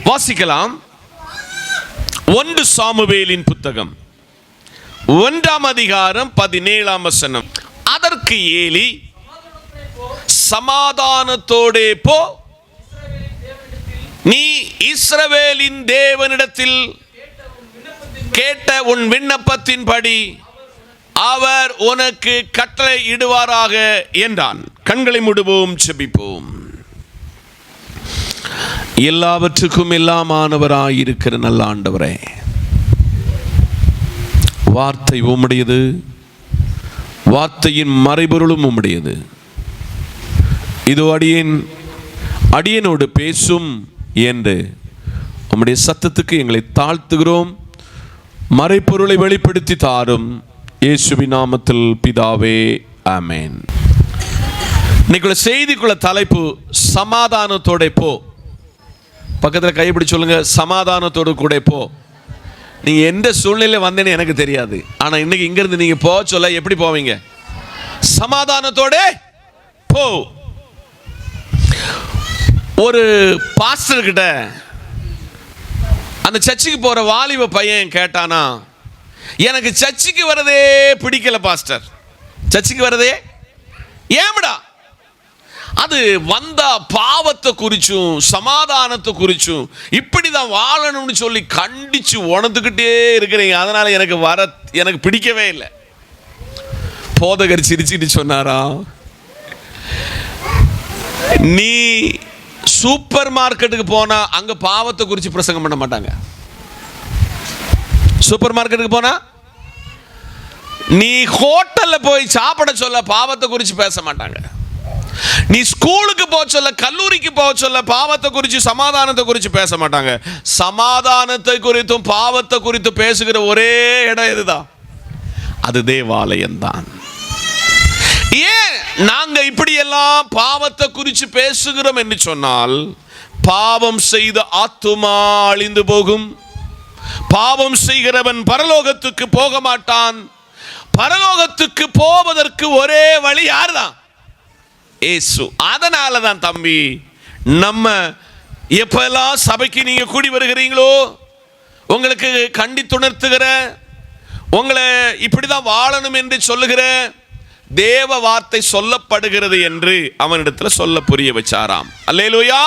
வாசிக்கலாம். 1 சாமுவேலின் புத்தகம் 1ஆம் அதிகாரம் 17ஆம் வசனம். அதற்கு ஏலி, சமாதானத்தோடே போ, நீ இஸ்ரவேலின் தேவனிடத்தில் கேட்ட உன் விண்ணப்பத்தின்படி அவர் உனக்கு கட்டளை இடுவாராக என்றான். கண்களை மூடுவோம், ஜெபிப்போம். எல்லாவற்றுக்கும் எல்லாமானவராயிருக்கிற நல்ல ஆண்டவரே, வார்த்தை உம்முடையது, வார்த்தையின் மறைபொருளும் உம்முடையது. இதோ அடியனோடு பேசும் என்று உம்முடைய சத்தத்துக்கு எங்களை தாழ்த்துகிறோம். மறைபொருளை வெளிப்படுத்தி தாரும், இயேசுவின் நாமத்தில் பிதாவே, ஆமென். இன்னைக்குள்ள செய்திக்குள்ள தலைப்பு சமாதானத்தோட போ. பக்கத்தில் கைப்பிடி சொல்லுங்க, சமாதானத்தோடு கூட போ. நீங்க எந்த சூழ்நிலையில் வந்தேன்னு எனக்கு தெரியாது, ஆனா இன்னைக்கு இங்கிருந்து நீங்க போக சொல்ல எப்படி போவீங்க? சமாதானத்தோட போ. ஒரு பாஸ்டர் கிட்ட அந்த சர்ச்சுக்கு போற வாலிப பையன் கேட்டானா, எனக்கு சர்ச்சுக்கு வரதே பிடிக்கல பாஸ்டர், சர்ச்சுக்கு வரதே ஏம்டா? அது வந்தா பாவத்தை குறிச்சும் சமாதானத்தை குறிச்சும் இப்படிதான் வாழணும்னு சொல்லி கண்டிச்சு உணர்ந்துக்கிட்டே இருக்கிறீங்க, அதனால எனக்கு பிடிக்கவே இல்லை. போதகர் சிரிச்சிட்டு சொன்னாரா, நீ சூப்பர் மார்க்கெட்டுக்கு போனா அங்க பாவத்தை குறித்து பிரசங்கம் பண்ண மாட்டாங்க. சூப்பர் மார்க்கெட்டுக்கு போனா, நீ ஹோட்டல்ல போய் சாப்பிட சொல்ல பாவத்தை குறித்து பேச மாட்டாங்க. நீ ஸ்கூலுக்கு போக சொல்ல, கல்லூரிக்கு போக சொல்ல பாவத்தை குறித்து சமாதானத்தை குறித்து பேச மாட்டாங்க. சமாதானத்தை குறித்தும் பாவத்தை குறித்து பேசுகிற ஒரே இடம் இதுதான், அது தேவாலயம் தான். ஏன் நாங்க இப்படி எல்லாம் பாவத்தை குறித்து பேசுகிறோம் என்று சொன்னால், பாவம் செய்த ஆத்துமா அழிந்து போகும். பாவம் செய்கிறவன் பரலோகத்துக்கு போக மாட்டான். பரலோகத்துக்கு போவதற்கு ஒரே வழி யார்தான்? இயேசு. அதனால தான் தம்பி, நம்ம எப்பெல்லாம் சபைக்கு நீங்க கூடி வருகிறீங்களோ, உங்களுக்கு கண்டித்துணர்த்துகிற, உங்களை இப்படிதான் வாழணும் என்று சொல்லுகிற தேவ வார்த்தை சொல்லப்படுகிறது என்று அவனிடத்தில் சொல்ல புரிய வச்சாராம். அல்லேலூயா.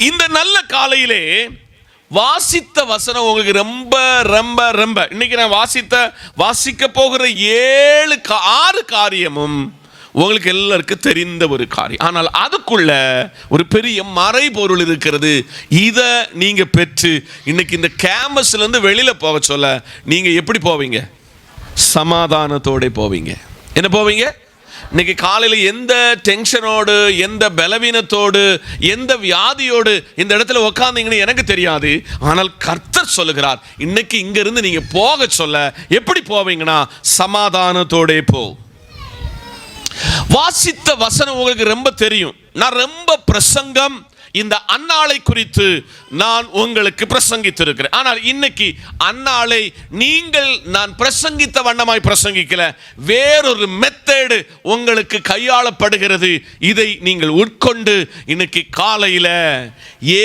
இந்த நல்ல காலையிலே வாசித்த வசனம் உங்களுக்கு ரொம்ப ரொம்ப ரொம்ப, இன்னைக்கு நான் வாசிக்க போகிற 6 காரியமும் உங்களுக்கு எல்லாருக்கும் தெரிந்த ஒரு காரியம். ஆனால் அதுக்குள்ள ஒரு பெரிய மறைபொருள் இருக்கிறது. இதை நீங்க பெற்று இன்னைக்கு இந்த கேம்பஸ்ல இருந்து வெளியில போக சொல்ல நீங்க எப்படி போவீங்க? சமாதானத்தோட போவீங்க. என்ன போவீங்க? இன்னைக்கு காலையில் எந்த டென்ஷனோடு, எந்த பலவீனத்தோடு, எந்த வியாதியோடு இந்த இடத்துல உட்கார்ந்தீங்கன்னு எனக்கு தெரியாது. ஆனால் கர்த்தர் சொல்லுகிறார், இன்னைக்கு இங்க இருந்து நீங்க போக சொல்ல எப்படி போவீங்கன்னா, சமாதானத்தோட போ. வாசித்த வசனம் உங்களுக்கு ரொம்ப தெரியும். நான் ரொம்ப பிரசங்கம் இந்த அன்னாளை குறித்து நான் உங்களுக்கு பிரசங்கித்திருக்கிறேன். ஆனால் இன்னைக்கு அன்னாளை நான் பிரசங்கித்த வண்ணமாய் பிரசங்கிக்கல, வேறொரு மெத்தேடு உங்களுக்கு கையாளப்படுகிறது. இதை நீங்கள் உட்கொண்டு இன்னைக்கு காலையில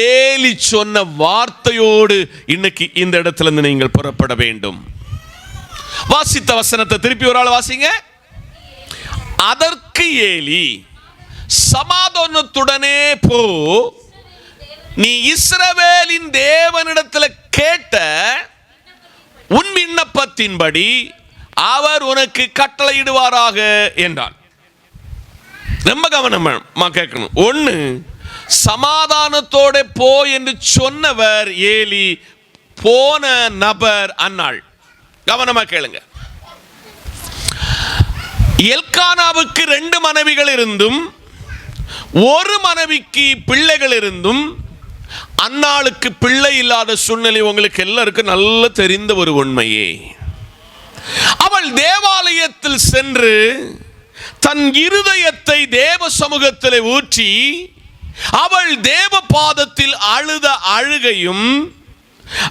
ஏலி சொன்ன வார்த்தையோடு இன்னைக்கு இந்த இடத்துல இருந்து நீங்கள் புறப்பட வேண்டும். வாசித்த வசனத்தை திருப்பி ஒரு ஆள் வாசிங்க. அதற்கு ஏலி, சமாதானத்துடனே போ, நீ இஸ்ரவேலின் தேவனிடத்தில் கேட்ட உன் விண்ணப்பத்தின்படி அவர் உனக்கு கட்டளையிடுவாராக என்றான். ரொம்ப கவனமா கேட்கணும். 1, சமாதானத்தோட போ என்று சொன்னவர் ஏலி, போன நபர் அன்னாள். கவனமா கேளுங்க. எல்கானாவுக்கு 2 மனைவிகள் இருந்தும் ஒரு மனைவிக்கு பிள்ளைகள் இருந்தும் அன்னாளுக்கு பிள்ளை இல்லாத சூழ்நிலை உங்களுக்கு எல்லாருக்கும் நல்ல தெரிந்த ஒரு உண்மையே. அவள் தேவாலயத்தில் சென்று தன் இருதயத்தை தேவ சமூகத்தில் ஊற்றி அவள் தேவ பாதத்தில் அழுத அழுகையும்,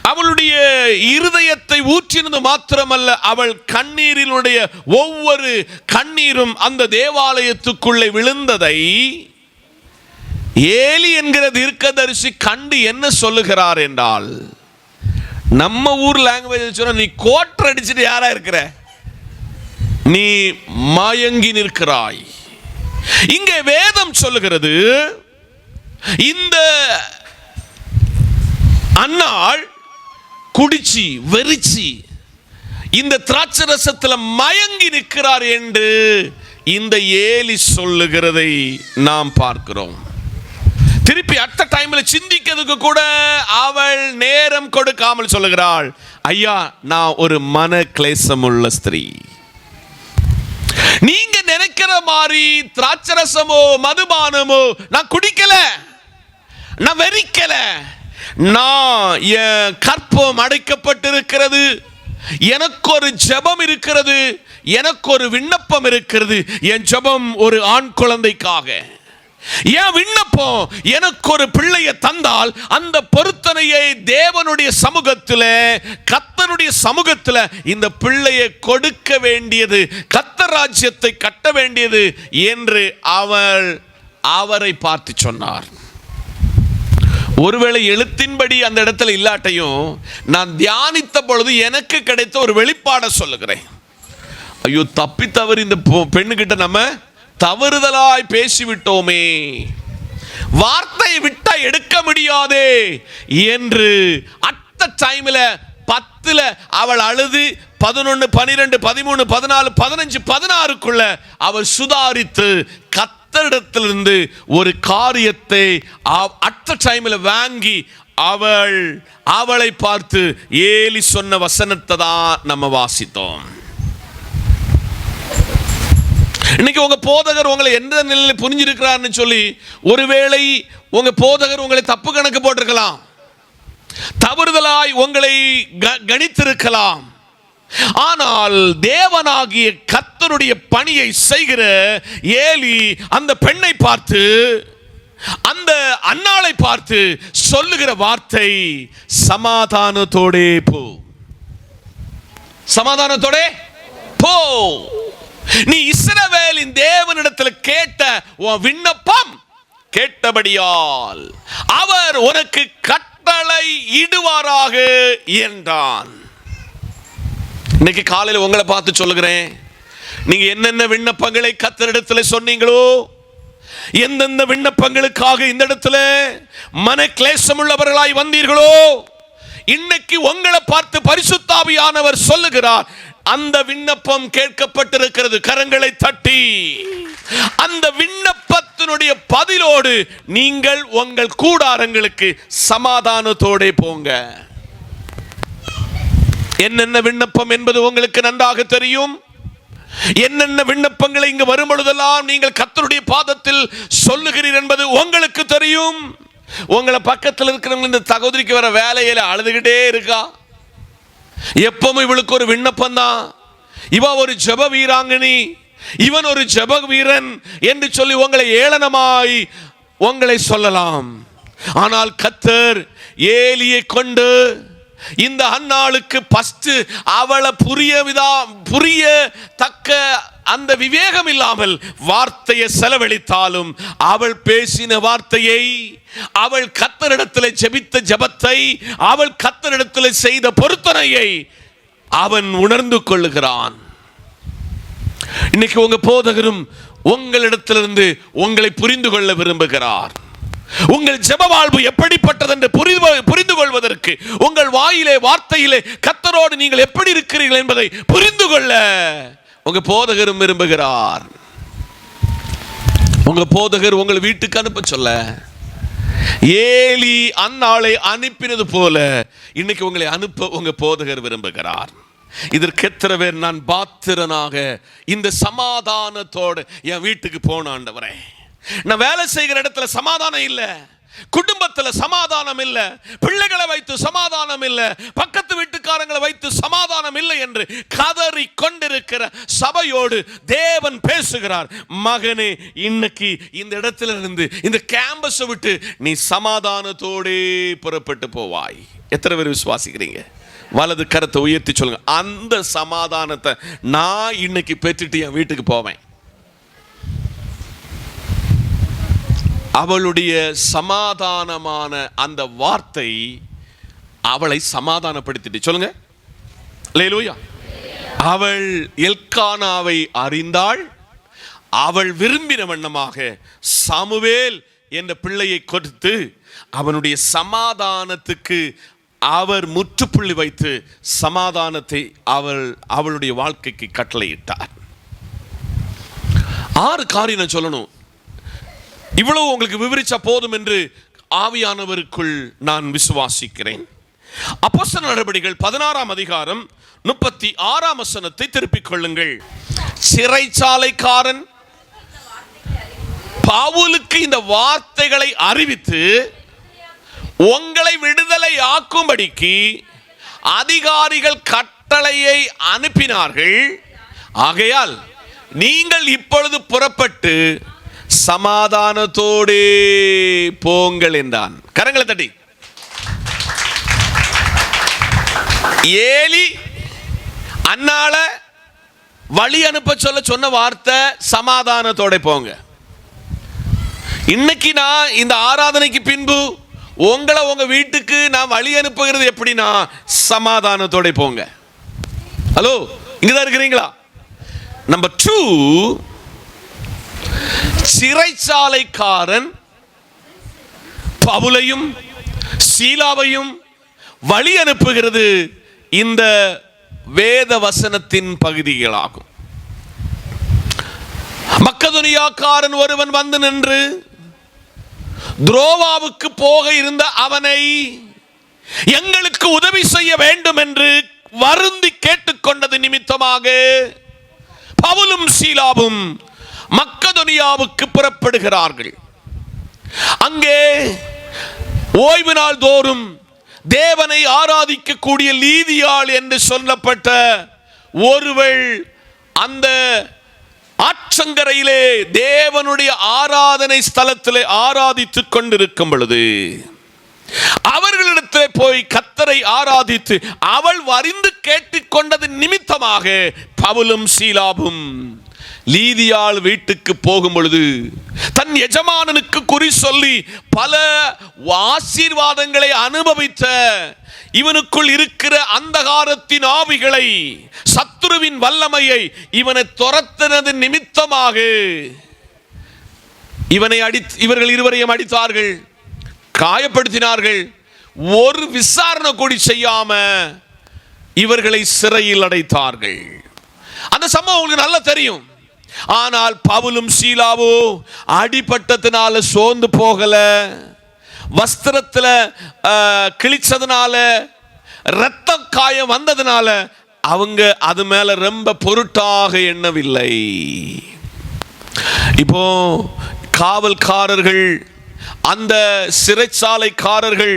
அவளுடைய இருதயத்தை ஊற்றினது மாத்திரமல்ல, அவள் கண்ணீரினுடைய ஒவ்வொரு கண்ணீரும் அந்த தேவாலயத்துக்குள்ளே விழுந்ததை ஏலி என்கிற தீர்க்கதரிசி கண்டு என்ன சொல்லுகிறார் என்றால், நம்ம ஊர் லாங்குவேஜ் சொன்னா, நீ கோட்டர் அடிச்சுட்டு யாரா இருக்கிற, நீ மயங்கி நிற்கிறாய். இங்கே வேதம் சொல்லுகிறது, இந்த அன்னாள் குடிச்சி வெறிச்சி இந்த திராட்சை ரசத்தில் மயங்கி நிற்கிறார் என்று இந்த ஏலி சொல்லுகிறதை நாம் பார்க்கிறோம். திருப்பி அட்ட டைம்ல சிந்திக்கிறதுக்கு கூட அவள் நேரம் கொடுக்காமல் சொல்லுகிறாள், ஐயா நான் ஒரு மன கிளேசமுள்ள ஸ்திரீ. நீங்க நினைக்கிற மாதிரி திராட்சரசமோ மதுபானமோ நான் குடிக்கல, நான் வெறிக்கல. நான் என் கற்பம் அடைக்கப்பட்டிருக்கிறது, எனக்கு ஒரு ஜெபம் இருக்கிறது, எனக்கு ஒரு விண்ணப்பம் இருக்கிறது. என் ஜெபம் ஒரு ஆண் குழந்தைக்காக. என் விண்ணப்பம் எனக்கு ஒரு பிள்ளையை தந்தால் அந்த பொருத்தனையை தேவனுடைய சமூகத்தில், கர்த்தருடைய சமூகத்தில் இந்த பிள்ளையை கொடுக்க வேண்டியது, கர்த்தர் ராஜ்யத்தை கட்ட வேண்டியது என்று அவரை பார்த்து சொன்னார். ஒருவேளை எழுத்தின்படி அந்த இடத்துல இல்லாட்டையும் நான் தியானித்த பொழுது எனக்கு கிடைத்த ஒரு வெளிப்பாட சொல்லுகிறேன். ஐயோ, தப்பி தவறு இந்த பெண்ணுகிட்ட நம்ம தவறுதலாய் பேசிவிட்டோமே, வார்த்தையை விட்டா எடுக்க முடியாதே என்று அட்ட டைம்ல 10ல் அவள் அழுது 11, 12, 13, 14, 15, 16க்குள்ள அவள் சுதாரித்து கர்த்தரிடத்திலிருந்து ஒரு காரியத்தை அட்ட டைம்ல வாங்கி அவளை பார்த்து ஏலி சொன்ன வசனத்தை தான் நம்ம வாசித்தோம். இன்னைக்கு உங்க போதகர் உங்களை எந்த நிலையில் புரிஞ்சிருக்கிறார்னு சொல்லி ஒருவேளை உங்க போதகர் உங்களை தப்பு கணக்கு போட்டிருக்கலாம், தவறுதலாய் உங்களை கணித்திருக்கலாம். ஆனால் தேவனாகிய கர்த்தருடைய பணியை செய்கிற ஏலி அந்த பெண்ணை பார்த்து, அந்த அன்னாளை பார்த்து சொல்லுகிற வார்த்தை, சமாதானத்தோடே போ, சமாதானத்தோடே போ. நீ இஸ்ரவேலின் தேவனிடத்தில் கேட்ட உன் விண்ணப்பம் கேட்டபடியால் அவர் உனக்கு கட்டளை இடுவாராக என்றான். இன்னைக்கு காலையில் உங்களை பார்த்து சொல்லுகிறேன், நீங்க என்னென்ன விண்ணப்பங்களை கர்த்தரிடத்தில் சொன்னீங்களோ, எந்தெந்த விண்ணப்பங்களுக்காக இந்த இடத்துல மன கிளேசம் உள்ளவர்களாய் வந்தீர்களோ, இன்னைக்கு உங்களை பார்த்து பரிசுத்த ஆவியானவர் சொல்லுகிறார், அந்த விண்ணப்பம் கேட்கப்பட்டிருக்கிறது. கரங்களை தட்டி அந்த விண்ணப்பத்தினுடைய பதிலோடு நீங்கள் உங்கள் கூடாரங்களுக்கு சமாதானத்தோட போங்க. என்னென்ன விண்ணப்பம் என்பது உங்களுக்கு நன்றாக தெரியும். என்னென்ன விண்ணப்பங்களை இங்கு வரும் பொழுதெல்லாம் நீங்கள் கர்த்தருடைய பாதத்தில் சொல்லுகிறீர் என்பது உங்களுக்கு தெரியும். உங்களை பக்கத்தில் இருக்கிறவங்க இந்த சகோதரிக்கு வர வேலையில அழுதுகிட்டே இருக்கா, எப்பவும் இவளுக்கு ஒரு விண்ணப்பம் தான், இவ ஒரு ஜெப வீராங்கனி, இவன் ஒரு ஜெப வீரன் என்று சொல்லி உங்களை ஏளனமாய் உங்களை சொல்லலாம். ஆனால் கர்த்தர் ஏலியை கொண்டு இந்த அன்னாளுக்கு ஃபர்ஸ்ட் அவளை புரிய தக்க அந்த விவேகம் இல்லாமல் வார்த்தையை செலவழித்தாலும் அவள் பேசின வார்த்தையை, அவள் கர்த்தரிடத்தில் ஜெபித்த ஜெபத்தை, அவள் கர்த்தரிடத்தில் செய்த பொருத்தனையை அவன் உணர்ந்து கொள்ளுகிறான். இன்னைக்கு உங்க போதகரும் உங்களிடத்திலிருந்து உங்களை புரிந்து கொள்ள விரும்புகிறார். உங்கள் ஜெப வாழ்வு எப்படிப்பட்டது என்று புரிந்து கொள்வதற்கு, உங்கள் வாயிலே வார்த்தையிலே கர்த்தரோடு நீங்கள் எப்படி இருக்கிறீர்கள் என்பதை புரிந்து கொள்ள உங்க போதகரும் விரும்புகிறார். உங்க போதகர் உங்களை வீட்டுக்கு அனுப்ப சொல்ல, ஏலி அன்னாளை அனுப்பினது போல இன்னைக்கு உங்களை அனுப்ப உங்க போதகர் விரும்புகிறார். இதற்கு எத்தனை பேர் நான் பாத்திரனாக இந்த சமாதானத்தோடு என் வீட்டுக்கு போன ஆண்டவரே, நான் வேலை செய்கிற இடத்துல சமாதானம் இல்லை, குடும்பத்தில் சமாதானம் இல்லை, பிள்ளைகளை வைத்து சமாதானம் இல்லை, பக்கத்து வீட்டுக்காரங்களை வைத்து சமாதானம் இல்லை என்று கதறி கொண்டிருக்கிற சபையோடு தேவன் பேசுகிறார். மகனே, இன்னைக்கு இந்த இடத்துல இருந்து, இந்த கேம்பஸை விட்டு நீ சமாதானத்தோடே புறப்பட்டு போவாய். எத்தனை பேர் விசுவாசிக்கிறீங்க? வலது கரத்தை உயர்த்தி சொல்லுங்க, அந்த சமாதானத்தை நான் இன்னைக்கு பெற்றுட்டு என் வீட்டுக்கு போவேன். அவளுடைய சமாதானமான அந்த வார்த்தை அவளை சமாதானப்படுத்திட்டு, சொல்லுங்க அல்லேலூயா. அவள் எல்கானாவை அறிந்தாள். அவள் விரும்பின வண்ணமாக சாமுவேல் என்ற பிள்ளையை கொடுத்து அவனுடைய சமாதானத்துக்கு அவர் முற்றுப்புள்ளி வைத்து சமாதானத்தை அவளுடைய வாழ்க்கைக்கு கட்டளையிட்டார். 6 காரியம் சொல்லணும். இவ்வளவு உங்களுக்கு விவரிச்சா போதும் என்று ஆவியானவருக்குள் நான் விசுவாசிக்கிறேன். அப்போஸ்தலர் நடபடிகள் 16ஆம் அதிகாரம் 36ஆம் வசனத்தை திருப்பிக் கொள்ளுங்கள். சிறைச்சாலைக்காரன் பவுலுக்கு இந்த வார்த்தைகளை அறிவித்து உங்களை விடுதலை ஆக்கும்படிக்கு அதிகாரிகள் கட்டளையை அனுப்பினார்கள். ஆகையால் நீங்கள் இப்பொழுது புறப்பட்டு சமாதானத்தோடு போங்கள் என்றான். கரங்களை தட்டி. ஏலி அன்னால வழி அனுப்ப சொன்ன வார்த்தை சமாதானத்தோட போங்க. இன்னைக்கு நான் இந்த ஆராதனைக்கு பின்பு உங்களை உங்க வீட்டுக்கு நான் வழி அனுப்புகிறது எப்படின்னா சமாதானத்தோட போங்க. ஹலோ, இங்கதான் இருக்கிறீங்களா? நம்பர் 2, சிறைச்சாலைக்காரன் பவுலையும் சீலாவையும் வழி அனுப்புகிறது இந்த வேத வசனத்தின் பகுதிகளாகும். மக்கதுனியாக்காரன் ஒருவன் வந்து நின்று துரோவாவுக்கு போக இருந்த அவனை எங்களுக்கு உதவி செய்ய வேண்டும் என்று வருந்தி கேட்டுக்கொண்டது நிமித்தமாக பவுலும் சீலாவும் மக்கதுனியாவுக்கு புறப்படுகிறார்கள். அங்கே ஓய்வு நாள் தோறும் தேவனை ஆராதிக்கக்கூடிய லீதியாள் என்று சொல்லப்பட்ட ஒருவள் அந்த ஆற்றங்கரையிலே தேவனுடைய ஆராதனை ஸ்தலத்திலே ஆராதித்துக் கொண்டிருக்கும் பொழுது அவர்களிடத்திலே போய் கர்த்தரை ஆராதித்து அவள் வரிந்து கேட்டுக்கொண்டது நிமித்தமாக பவுலும் சீலாவும் லீதியாள் வீட்டுக்கு போகும் பொழுது தன் எஜமானனுக்கு குறி சொல்லி பல ஆசீர்வாதங்களை அனுபவித்த இவனுக்குள் இருக்கிற அந்தகாரத்தின் ஆவிகளை, சத்துருவின் வல்லமையை இவனை துரத்தினது நிமித்தமாக இவர்கள் இருவரையும் அடித்தார்கள், காயப்படுத்தினார்கள். ஒரு விசாரணை கூடி செய்யாம இவர்களை சிறையில் அடைத்தார்கள். அந்த சம்பவம் உங்களுக்கு நல்லா தெரியும். ஆனால் பவுலும் சீலாவோ அடிபட்டத்தினால சோர்ந்து போகல, வஸ்திரத்துல கிழிச்சதுனால, இரத்த காயம் வந்ததுனால அவங்க அது மேல ரொம்ப பொருட்டாக எண்ணவில்லை. இப்போ காவல்காரர்கள், அந்த சிறைச்சாலைக்காரர்கள்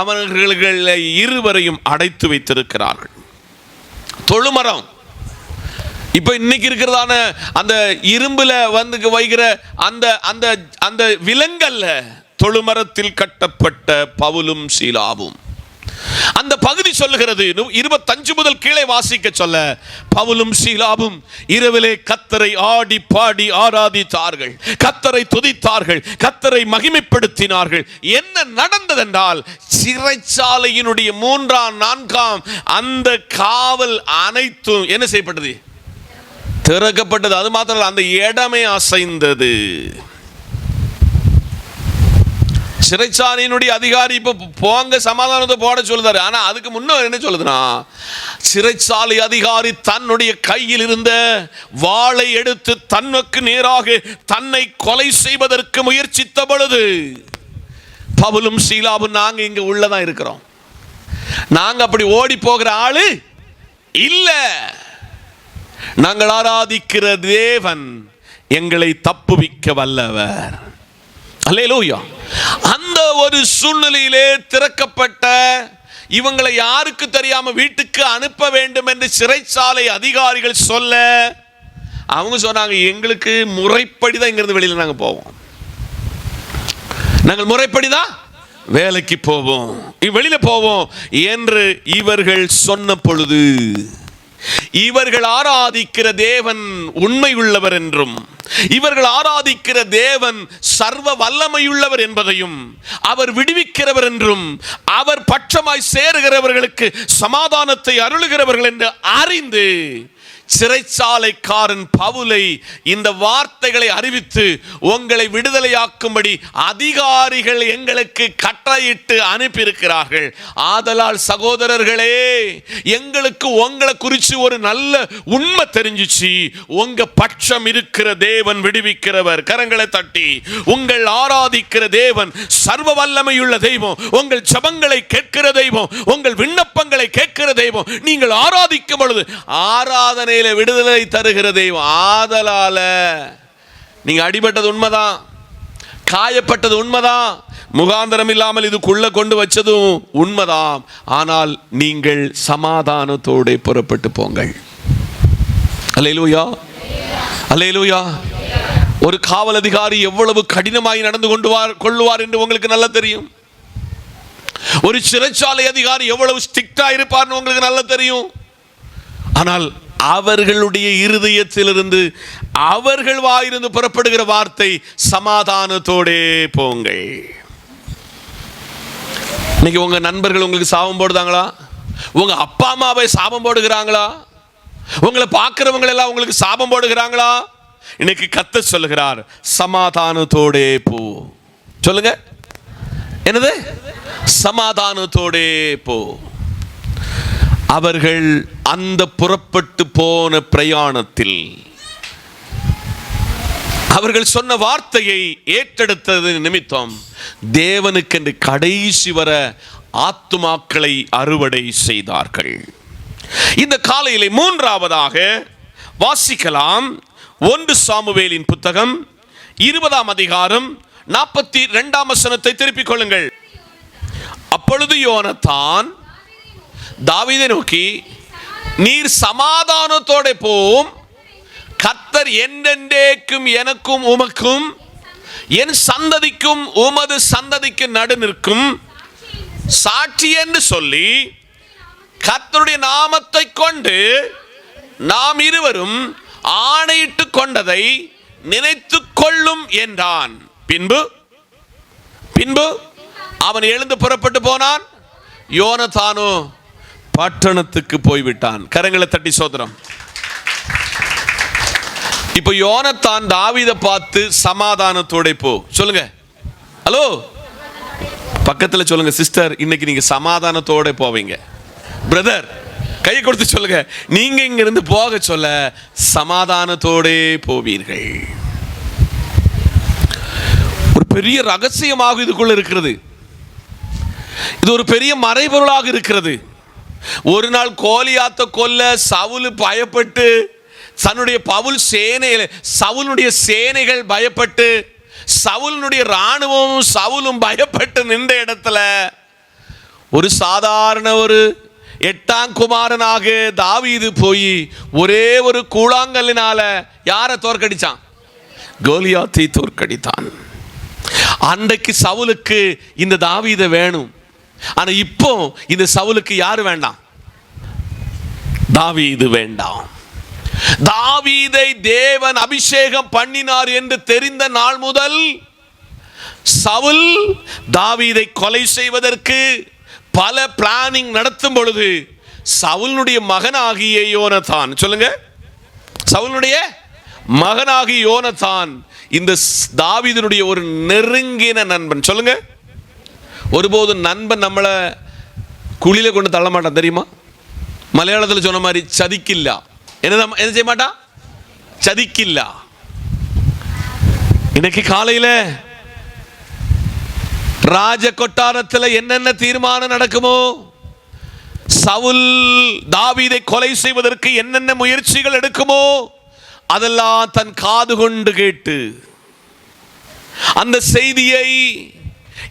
அவர்களை இருவரையும் அடைத்து வைத்திருக்கிறார்கள். தொழுமரம் இப்ப இன்னைக்கு இருக்கிறதான அந்த இரும்புல வந்து வைக்கிற அந்த அந்த அந்த விலங்கல்ல, தொழுமரத்தில் கட்டப்பட்ட பவுலும் சீலாவும். அந்த பகுதி சொல்லுகிறது, 25 முதல் கீழே வாசிக்க சொல்ல, பவுலும் சீலாவும் இரவிலே கர்த்தரை ஆடி பாடி ஆராதித்தார்கள், கர்த்தரை துதித்தார்கள், கர்த்தரை மகிமைப்படுத்தினார்கள். என்ன நடந்ததென்றால் சிறைச்சாலையினுடைய 3ஆம் 4ஆம் அந்த காவல் அனைத்தும் என்ன செய்யப்பட்டது? திறக்கப்பட்டது. அது மாத்திரம் அந்த இடமே அசைந்தது. சிறைச்சாலையினுடைய அதிகாரி இப்ப போங்க சமாதானத்தை போட சொல்லுதாரு. ஆனா அதுக்கு முன்ன என்ன சொல்லுதுன்னா, சிறைச்சாலை அதிகாரி தன்னுடைய கையில் இருந்த வாளை எடுத்து தன்னுக்கு நேராக தன்னை கொலை செய்வதற்கு முயற்சித்த பொழுது பவுலும் சீலாவும் நாங்க இங்க உள்ளதான் இருக்கிறோம், நாங்க அப்படி ஓடி போகிற ஆளு இல்ல, நாங்கள் ஆராதிக்கிற தேவன் எங்களை தப்புவிக்க வல்லவர். அல்லேலூயா. அந்த ஒரு சூழ்நிலையிலே திறக்கப்பட்ட, இவங்களை யாருக்கு தெரியாம வீட்டுக்கு அனுப்ப வேண்டும் என்று சிறைச்சாலை அதிகாரிகள் சொல்ல, அவங்க சொன்னாங்க, எங்களுக்கு முறைப்படிதான் இங்கிருந்து வெளியில நாங்க போவோம், நாங்கள் முறைப்படிதான் வேலைக்கு போவோம், வெளியில போவோம் என்று இவர்கள் சொன்ன பொழுது, இவர்கள் ஆராதிக்கிற தேவன் உண்மை உள்ளவர் என்றும் இவர்கள் ஆராதிக்கிற தேவன் சர்வ வல்லமையுள்ளவர் என்பதையும், அவர் விடுவிக்கிறவர் என்றும், அவர் பட்சமாய் சேருகிறவர்களுக்கு சமாதானத்தை அருளுகிறவர்கள் என்று அறிந்து சிறைச்சாலைக்காரன் பவுலை இந்த வார்த்தைகளை அறிவித்து உங்களை விடுதலையாக்கும்படி அதிகாரிகள் எங்களுக்கு கட்டளையிட்டு அனுப்பியிருக்கிறார்கள். ஆதலால் சகோதரர்களே, எங்களுக்கு உங்களை குறித்து ஒரு நல்ல உண்மை தெரிஞ்சிச்சு. உங்க பட்சம் இருக்கிற தேவன் விடுவிக்கிறவர். கரங்களை தட்டி, உங்கள் ஆராதிக்கிற தேவன் சர்வ வல்லமையுள்ள தெய்வம், உங்கள் ஜெபங்களை கேட்கிற தெய்வம், உங்கள் விண்ணப்பங்களை கேட்கிற தெய்வம். நீங்கள் ஆராதிக்கும் பொழுது ஆராதனை விடுதலை தருகிற தெய்வம். ஆதலால நீங்க அடிபட்டது உண்மைதான், காயப்பட்டது உண்மைதான், முகாந்தரம் இல்லாமல் இதுக்குள்ள கொண்டு வச்சதும் உண்மைதான். ஆனால் நீங்கள் சமாதானத்தோடு புறப்பட்டு போங்கள். அல்லேலூயா, அல்லேலூயா. ஒரு காவல் அதிகாரி எவ்வளவு கடினமாய் நடந்து கொள்வார் என்று உங்களுக்கு நல்லா தெரியும். ஒரு சிறைச்சாலை அதிகாரி எவ்வளவு ஸ்ட்ரிக்டா இருப்பார்னு உங்களுக்கு நல்லா தெரியும். ஆனால் அவர்களுடைய இருதயத்திலிருந்து, அவர்கள் வாயிலிருந்து புறப்படுகிற வார்த்தை சமாதானத்தோடே போங்கள். இன்னைக்கு உங்க நண்பர்கள் உங்களுக்கு சாபம் போடுதாங்களா? உங்க அப்பா அம்மாவை சாபம் போடுகிறாங்களா? உங்களை பார்க்கிறவங்க எல்லாம் உங்களுக்கு சாபம் போடுகிறாங்களா? இன்னைக்கு கர்த்தர் சொல்லுகிறார், சமாதானத்தோடே போ. சொல்லுங்க, என்னது? சமாதானத்தோடே போ. அவர்கள் அந்த புறப்பட்டு போன பிரயாணத்தில் அவர்கள் சொன்ன வார்த்தையை ஏற்றெடுத்தது நிமித்தம் தேவனுக்கென்று கடைசி வர ஆத்துமாக்களை அறுவடை செய்தார்கள். இந்த காலையிலே மூன்றாவதாக வாசிக்கலாம் 1 சாமுவேலின் புத்தகம் 20ஆம் அதிகாரம் 42ஆம் வசனத்தை திருப்பிக் கொள்ளுங்கள். அப்பொழுது யோனத்தான் தாவீதை நோக்கி, நீர் சமாதானத்தோட போம், கர்த்தர் என்றென்றைக்கும் எனக்கும் உமக்கும் என் சந்ததிக்கும் உமது சந்ததிக்கு நடு நிற்கும் சாட்சி என்று சொல்லி கர்த்தருடைய நாமத்தை கொண்டு நாம் இருவரும் ஆணையிட்டு கொண்டதை நினைத்து கொள்ளும் என்றான். பின்பு அவன் எழுந்து புறப்பட்டு போனான். யோனத்தானோ பட்டணத்துக்கு போய்விட்டான். கரங்களை தட்டி சோதரம். இப்போ யோனத்தான் தாவீதை பார்த்து சமாதானத்தோட போ சொல்லுங்க. ஹலோ, பக்கத்துல சொல்லுங்க, சிஸ்டர் இன்னைக்கு நீங்க சமாதானத்தோட போவீங்க. பிரதர் கையை கொடுத்து சொல்லுங்க, நீங்க இங்க இருந்து போக சொல்ல சமாதானத்தோட போவீர்கள். ஒரு பெரிய ரகசியமாக இதுக்குள்ள இருக்கிறது. இது ஒரு பெரிய மறைபொருளாக இருக்கிறது. ஒரு நாள் கோலியாத்தை கொல்ல சவுல் பயப்பட்டு, தன்னுடைய சவுலுடைய சேனைகள் பயப்பட்டு, சவுலுடைய ராணுவமும் சவுலும் பயப்பட்டு நின்ற இடத்துல ஒரு சாதாரண ஒரு 8ஆம் குமாரனாக தாவீது போய் ஒரே ஒரு கூழாங்கல்லினால யாரை தோற்கடிச்சான்? கோலியாத்தை தோற்கடித்தான். அன்றைக்கு சவுலுக்கு இந்த தாவீதை வேணும். ஆனா இப்போ இந்த சவுலுக்கு யாரு வேண்டாம்? தாவீது வேண்டாம். தாவீதை தேவன் அபிஷேகம் பண்ணினார் என்று தெரிந்த நாள் முதல் சவுல் தாவீதை கொலை செய்வதற்கு பல பிளானிங் நடத்தும் பொழுது சவுலுடைய மகனாகிய யோனத்தான், சொல்லுங்க, சவுலுடைய மகனாகிய யோனத்தான் இந்த தாவீதினுடைய ஒரு நெருங்கின நண்பன். சொல்லுங்க. ஒருபோது நண்பன் நம்மளை குழியில கொண்டு தள்ள மாட்டான், தெரியுமா? மலையாளத்தில் சொன்ன மாதிரி சதிக்கில்லா. என்ன செய்ய மாட்டான்? சதிக்கில்லா. இன்னைக்கு காலையில ராஜ கொட்டாரத்தில் என்னென்ன தீர்மானம் நடக்குமோ, சவுல் தாவீதை கொலை செய்வதற்கு என்னென்ன முயற்சிகள் எடுக்குமோ, அதெல்லாம் தன் காது கொண்டு கேட்டு அந்த செய்தியை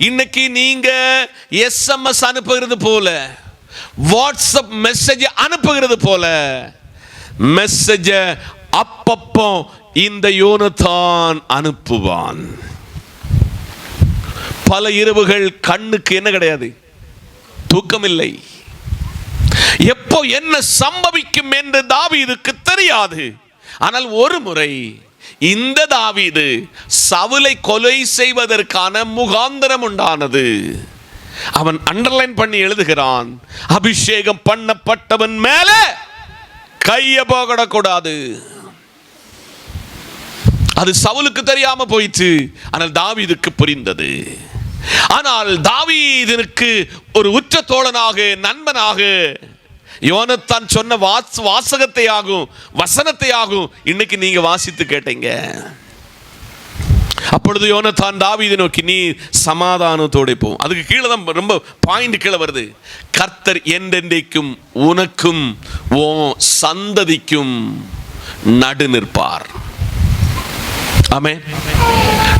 இன்னைக்கு நீங்க SMS அனுப்புகிறது போல, வாட்ஸ்அப் மெசேஜ் அனுப்புகிறது போல மெசேஜ் அப்பப்போ இந்த யோனத்தான் அனுப்புவான். பல இரவுகள் கண்ணுக்கு என்ன கிடையாது, தூக்கமில்லை. எப்போ என்ன சம்பவிக்கும் என்று தாவீதுக்கு தெரியாது. ஆனால் ஒரு முறை இந்த தாவீது சவுலை கொலை செய்வதற்கான முகாந்திரம் உண்டானது. அவன் அண்டர்லைன் பண்ணி எழுதுகிறான், அபிஷேகம் பண்ணப்பட்டவன் மேல கைய போகக்கூடாது. அது சவுலுக்கு தெரியாம போயிற்று, ஆனால் தாவீதுக்கு புரிந்தது. ஆனால் தாவீதுக்கு ஒரு உற்ற தோழனாக, நண்பனாக யோனத்தான் சொன்ன வாசகத்தையாகும், வசனத்தையாகும் இன்னைக்கு நீங்க வாசித்து கேட்டீங்க. அப்பொழுது யோனத்தான் தாவீதை நோக்கி, நீ சமாதானத்தோட போ. அதுக்கு கீழே தான் ரொம்ப பாயிண்ட் கீழே வருது, கர்த்தர் என்றென்றைக்கும் உனக்கும் ஓ சந்ததிக்கும் நடு நிற்பார். ஆமென்.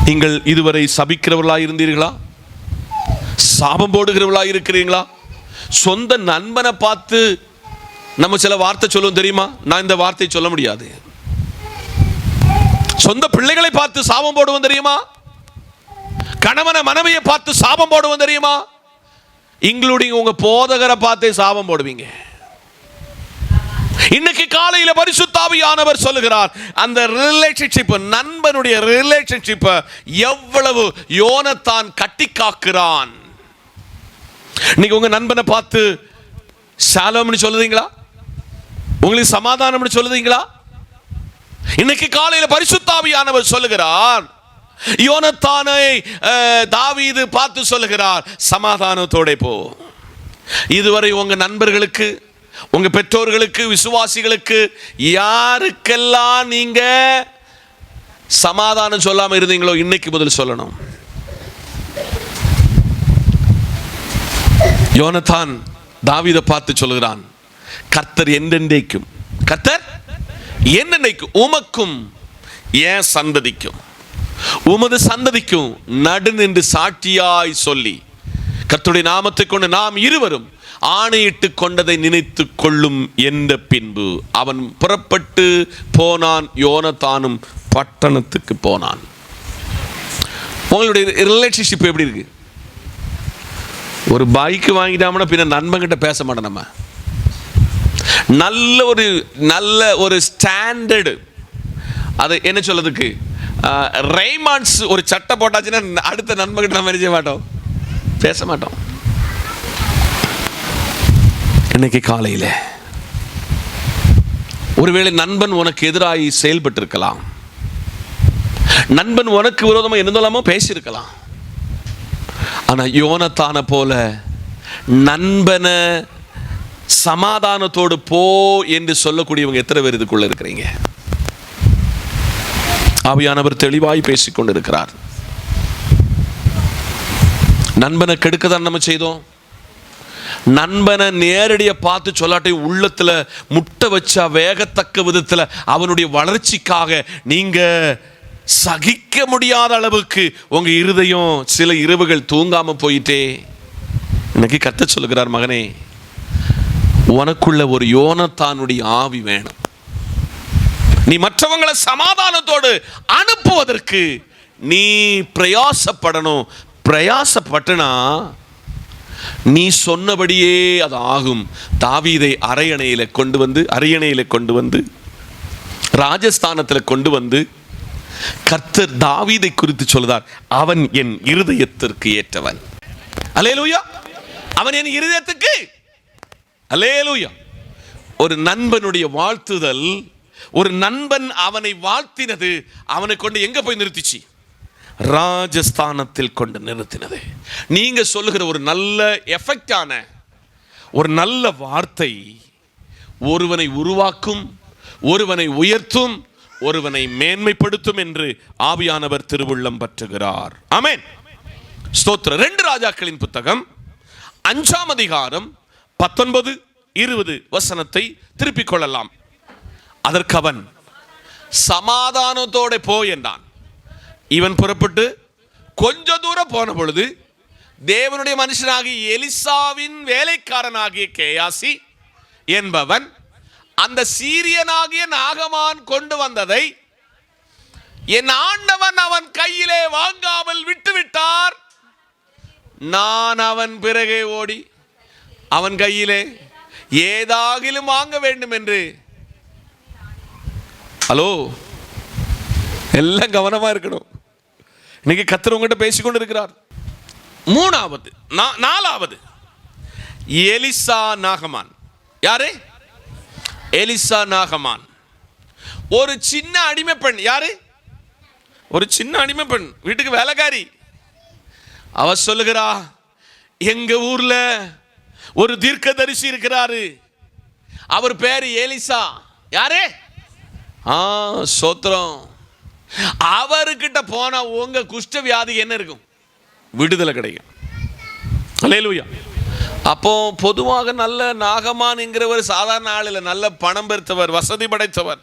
நீங்கள் இதுவரை சபிக்கிறவர்களாக இருந்தீர்களா? சாபம் போடுகிறவர்களாக இருக்கிறீங்களா? சொந்த நண்பனை பார்த்து நம்ம சில வார்த்தை சொல்லுவோம் தெரியுமா? நான் இந்த வார்த்தையை சொல்ல முடியாது. சொந்த பிள்ளைகளை பார்த்து சாபம் போடுவோம் தெரியுமா? கணவனை மனைவியை பார்த்து சாபம் போடுவோம் தெரியுமா? இன்க்ளூடிங் உங்க போதகரை பார்த்தே சாபம் போடுவீங்க. இன்னைக்கு காலையில பரிசுத்த ஆவியானவர் சொல்லுகிறார், அந்த ரிலேஷன்ஷிப், நண்பனுடைய ரிலேஷன்ஷிப் எவ்வளவு யோனத்தான் கட்டி காக்கிறான். இன்னைக்கு உங்க நண்பனை பார்த்து ஷாலோம்னு சொல்லுதீங்களா? உங்களுக்கு சமாதானம்னு சொல்லுதீங்களா? இன்னைக்கு காலையில பரிசுத்த ஆவியானவர் சொல்லுகிறார், யோனத்தானை தாவீது பார்த்து சொல்லுகிறார், சமாதானத்தோட போ. இதுவரை உங்க நண்பர்களுக்கு, உங்க பெற்றோர்களுக்கு, விசுவாசிகளுக்கு யாருக்கெல்லாம் நீங்க சமாதானம் சொல்லாம இருந்தீங்களோ இன்னைக்கு முதல் சொல்லணும். யோனத்தான் தாவீதை பார்த்து சொல்லுகிறான், கர்த்தர் என்றென்றைக்கும், கர்த்தர் என்னென்னைக்கும் உமக்கும் ஏன் சந்ததிக்கும் உமது சந்ததிக்கும் நடு நின்று சாட்சியாய் சொல்லி கர்த்தருடைய நாமத்தை கொண்டு நாம் இருவரும் ஆணையிட்டு கொண்டதை நினைத்து கொள்ளும் என்ற பின்பு அவன் புறப்பட்டு போனான். யோனத்தானும் பட்டணத்துக்கு போனான். உங்களுடைய ரிலேஷன்ஷிப் எப்படி இருக்கு? ஒரு பைக் வாங்கிட்டாமனா பின்ன நண்பன்கிட்ட பேச மாட்டோம். நம்ம நல்ல ஒரு ஸ்டாண்டர்டு, அது என்ன சொல்றதுக்கு, ரெய்மான்ஸ் ஒரு சட்டை போட்டாச்சுன்னா அடுத்த நண்பன்கிட்ட நம்ம செய்ய மாட்டோம், பேச மாட்டோம். இன்னைக்கு காலையில் ஒருவேளை நண்பன் உனக்கு எதிராகி செயல்பட்டு இருக்கலாம், நண்பன் உனக்கு விரோதமாக என்னதெல்லாமோ பேசியிருக்கலாம். ஆனால் யோனத்தான போல நண்பனை சமாதானத்தோடு போ என்று சொல்லக்கூடியவங்க எத்தனை பேர் இதுக்குள்ள இருக்கிறீங்க? ஆவியானவர் தெளிவாய் பேசிக்கொண்டு இருக்கிறார். நண்பனை கெடுக்கதான் நம்ம செய்தோம். நண்பனை நேரடியா பார்த்து சொல்லாட்டி உள்ளத்துல முட்டை வச்சா வேகத்தக்க விதத்துல அவனுடைய வளர்ச்சிக்காக நீங்க சகிக்க முடியாத அளவுக்கு உங்க இருதயம் சில இரவுகள் தூங்காம போயிட்டே. இன்னைக்கு கர்த்தர் சொல்லுகிறார், மகனே, உனக்குள்ள ஒரு யோனத்தானுடைய ஆவி வேணும். நீ மற்றவங்களை சமாதானத்தோடு அனுப்புவதற்கு நீ பிரயாசப்படணும். பிரயாசப்பட்டனா நீ சொன்னபடியே அது ஆகும். தாவீதை அரியணையில கொண்டு வந்து ராஜஸ்தானத்தில் கொண்டு வந்து கர்த்தர் தாவீதை குறித்து சொல்லுதார், அவன் என் இருதயத்திற்கு ஏற்றவன். அல்லேலூயா. அவன் என் இருதயத்துக்கு, அல்லேலூயா. ஒரு நண்பனுடைய வாழ்த்துதல், ஒரு நண்பன் அவனை வாழ்த்தினது அவனை கொண்டு எங்க போய் நிறுத்திச்சு? ராஜஸ்தானத்தில் கொண்டு நிறுத்தினது. நீங்க சொல்லுகிற ஒரு நல்ல எஃபெக்டான ஒரு நல்ல வார்த்தை ஒருவனை உருவாக்கும், ஒருவனை உயர்த்தும், ஒருவனை மேன்மைப்படுத்தும் என்று ஆவியானவர் திருவுள்ளம் பற்றுகிறார். ஆமென். ஸ்தோத்திரம். 2 ராஜாக்களின் புத்தகம் 5ஆம் அதிகாரம் 19-20 வசனத்தை திருப்பிக் கொள்ளலாம். அதற்கு அவன் சமாதானத்தோட போ என்றான். இவன் புறப்பட்டு கொஞ்ச தூரம் போன பொழுது தேவனுடைய மனுஷனாகிய எலிசாவின் வேலைக்காரனாகிய கேயாசி என்பவன் அந்த சீரியனாகிய நாகமான் கொண்டு வந்ததை என் ஆண்டவன் அவன் கையிலே வாங்காமல் விட்டுவிட்டார். நான் அவன் பிறகே ஓடி அவன் கையிலே ஏதாகிலும் வாங்க வேண்டும் என்று. ஹலோ, எல்லாம் கவனமா இருக்கணும். இன்னைக்கு கர்த்தர் உங்ககிட்ட பேசிக்கொண்டு இருக்கிறார். நாலாவது எலிசா நாகமான். யாரு? எலிசா நாகமான். ஒரு சின்ன அடிமை பெண். யாரு? ஒரு சின்ன அடிமை பெண், வீட்டுக்கு வேலைக்காரி. அவ சொல்லுகிறா, எங்க ஊர்ல ஒரு தீர்க்கதரிசி இருக்கிறாரு, அவர் பேரு எலிசா. யாரு? சோத்திரம். அவர்கிட்ட போனா உங்க குஷ்ட வியாதி என்ன இருக்கும்? விடுதலை கிடைக்கும். அல்லேலூயா. அப்போ பொதுவாக நல்ல நாகமான் என்கிறவர் சாதாரண ஆள் இல்லை, நல்ல பணம் பெருத்தவர், வசதி படைத்தவர்,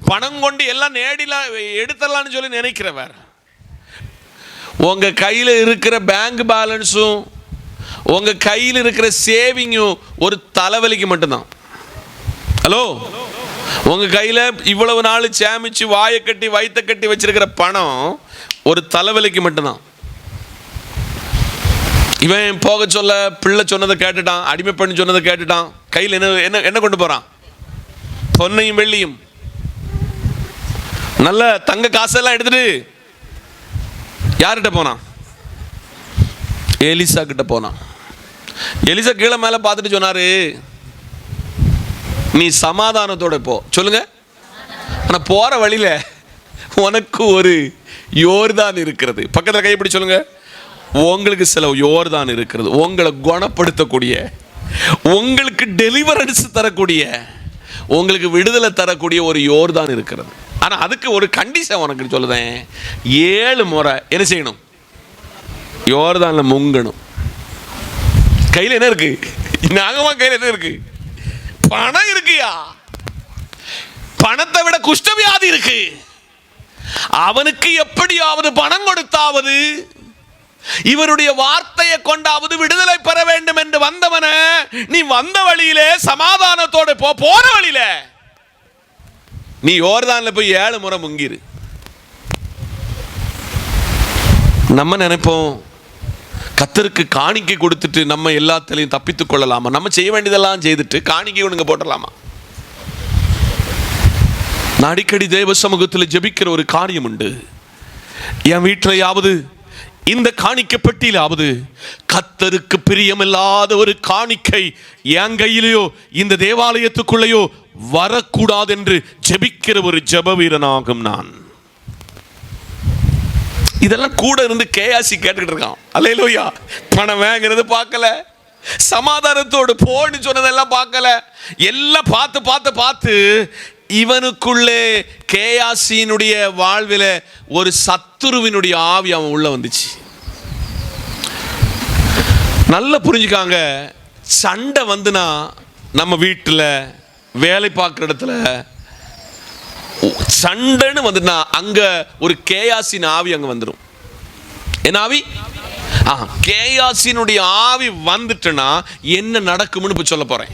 பணம் கொண்டு எல்லாம் நேடிலாம் எடுத்துடலான்னு சொல்லி நினைக்கிறவர். உங்க கையில் இருக்கிற பேங்க் பேலன்ஸும் உங்க கையில் இருக்கிற சேவிங்கும் ஒரு தலைவலிக்கு மட்டும்தான். ஹலோ, உங்க கையில் இவ்வளவு நாள் சேமிச்சு வாயை கட்டி வயிற்ற கட்டி வச்சிருக்கிற பணம் ஒரு தலைவலிக்கு மட்டும்தான். இவன் போக சொல்ல பிள்ளை சொன்னதை கேட்டுட்டான், அடிமை பண்ணி சொன்னதை கேட்டுட்டான். கையில் என்ன என்ன கொண்டு போறான்? பொன்னையும் வெள்ளியும், நல்ல தங்க காசெல்லாம் எடுத்துட்டு யார்கிட்ட போனான்? எலிசா கிட்ட போனான். எலிசா கீழே மேல பார்த்துட்டு சொன்னாரு, நீ சமாதானத்தோட போ. சொல்லுங்க. ஆனா போற வழியில உனக்கு ஒரு யோர்தான் இருக்கிறது. பக்கத்தில் கைப்பிடி சொல்லுங்க. உங்களுக்கு சில யோர்தான் இருக்கிறது, உங்களை குணப்படுத்தக்கூடிய, உங்களுக்கு டெலிவரன்ஸ் தரக்கூடிய, உங்களுக்கு விடுதலை தரக்கூடிய ஒரு யோர்தான் இருக்கிறது. ஆனா அதுக்கு ஒரு கண்டிஷன் உனக்கு சொல்லுதேன். 7 முறை என்ன செய்யணும்? யோர்தான்ல முங்கணும். கையில் என்ன இருக்கு? நாகமா கையில் என்ன இருக்கு? பணம் இருக்குயா. பணத்தை விட குஷ்டவியாதி இருக்கு. அவனுக்கு எப்படியாவது பணம் கொடுத்தாவது இவருடைய வார்த்தையை கொண்டாவது விடுதலை பெற வேண்டும் என்று வந்தவன, நீ வந்த வழியிலே சமாதானத்தோடு போற வழியில நீ யோர்தான்ல போய் 7 முறை முங்கிரு. நம்ம நினைப்போம் கர்த்தருக்கு காணிக்கை கொடுத்துட்டு நம்ம எல்லாத்திலையும் தப்பித்துக் கொள்ளலாமா? நம்ம செய்ய வேண்டியதெல்லாம் செய்துட்டு காணிக்கை ஒழுங்க போட்டலாமா? நான் அடிக்கடி தேவ சமூகத்தில் ஜெபிக்கிற ஒரு காரியம் உண்டு. என் வீட்டிலையாவது இந்த காணிக்கை பெட்டியிலாவது கர்த்தருக்கு பிரியமில்லாத ஒரு காணிக்கை என் கையிலேயோ இந்த தேவாலயத்துக்குள்ளேயோ வரக்கூடாது என்று ஜெபிக்கிற ஒரு ஜெப வீரனாகும் நான். இதெல்லாம் கூட இருந்து கேயாசி கேட்டுக்கிட்டு இருக்கான். அல்லேலூயா. பணம் வாங்குறது பார்க்கல, சமாதானத்தோடு போன்னு சொன்னதெல்லாம் பார்க்கல, எல்லாம் பார்த்து பார்த்து பார்த்து இவனுக்குள்ளே கேயாசியினுடைய வாழ்வில ஒரு சத்துருவினுடைய ஆவி அவன் உள்ள வந்துச்சு. நல்லா புரிஞ்சுக்காங்க. சண்டை வந்துனா நம்ம வீட்டில் வேலை பார்க்குற இடத்துல சண்டைன்னு வந்துனா அங்க ஒரு கேயாசின் ஆவி அங்க வந்துடும். என்ன ஆவி? கேயாசினுடைய ஆவி வந்துட்டுனா என்ன நடக்கும்னு இப்ப சொல்ல போறேன்.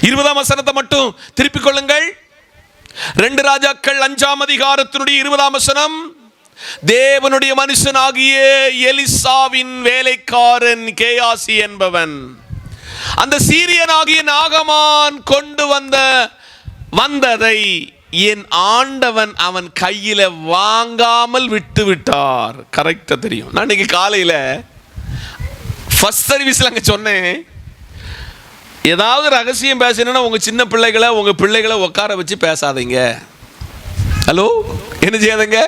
20ஆம் வசனத்தை மட்டும் திருப்பிக் கொள்ளுங்கள். 2 ராஜாக்கள் 5ஆம் அதிகாரத்தினுடைய 20ஆம் வசனம். தேவனுடைய மனுஷனாகிய எலிசாவின் வேலைக்காரன் கேயாசி என்பவன் அந்த சீரியனாகிய நாகமான் கொண்டு வந்ததை என் ஆண்டவன் அவன் கையில வாங்காமல் விட்டு விட்டார். கரெக்டா தெரியும். நான் இன்னைக்கு காலையில ஃபர்ஸ்ட் சர்வீஸ்ல அங்க சொன்னேன், ஏதாவது ரகசியம் பேசணும்னா உங்க சின்ன பிள்ளைகளை உங்க பிள்ளைகளை உட்கார வச்சு பேசாதீங்க. ஹலோ, என்ன செய்யாதீங்க?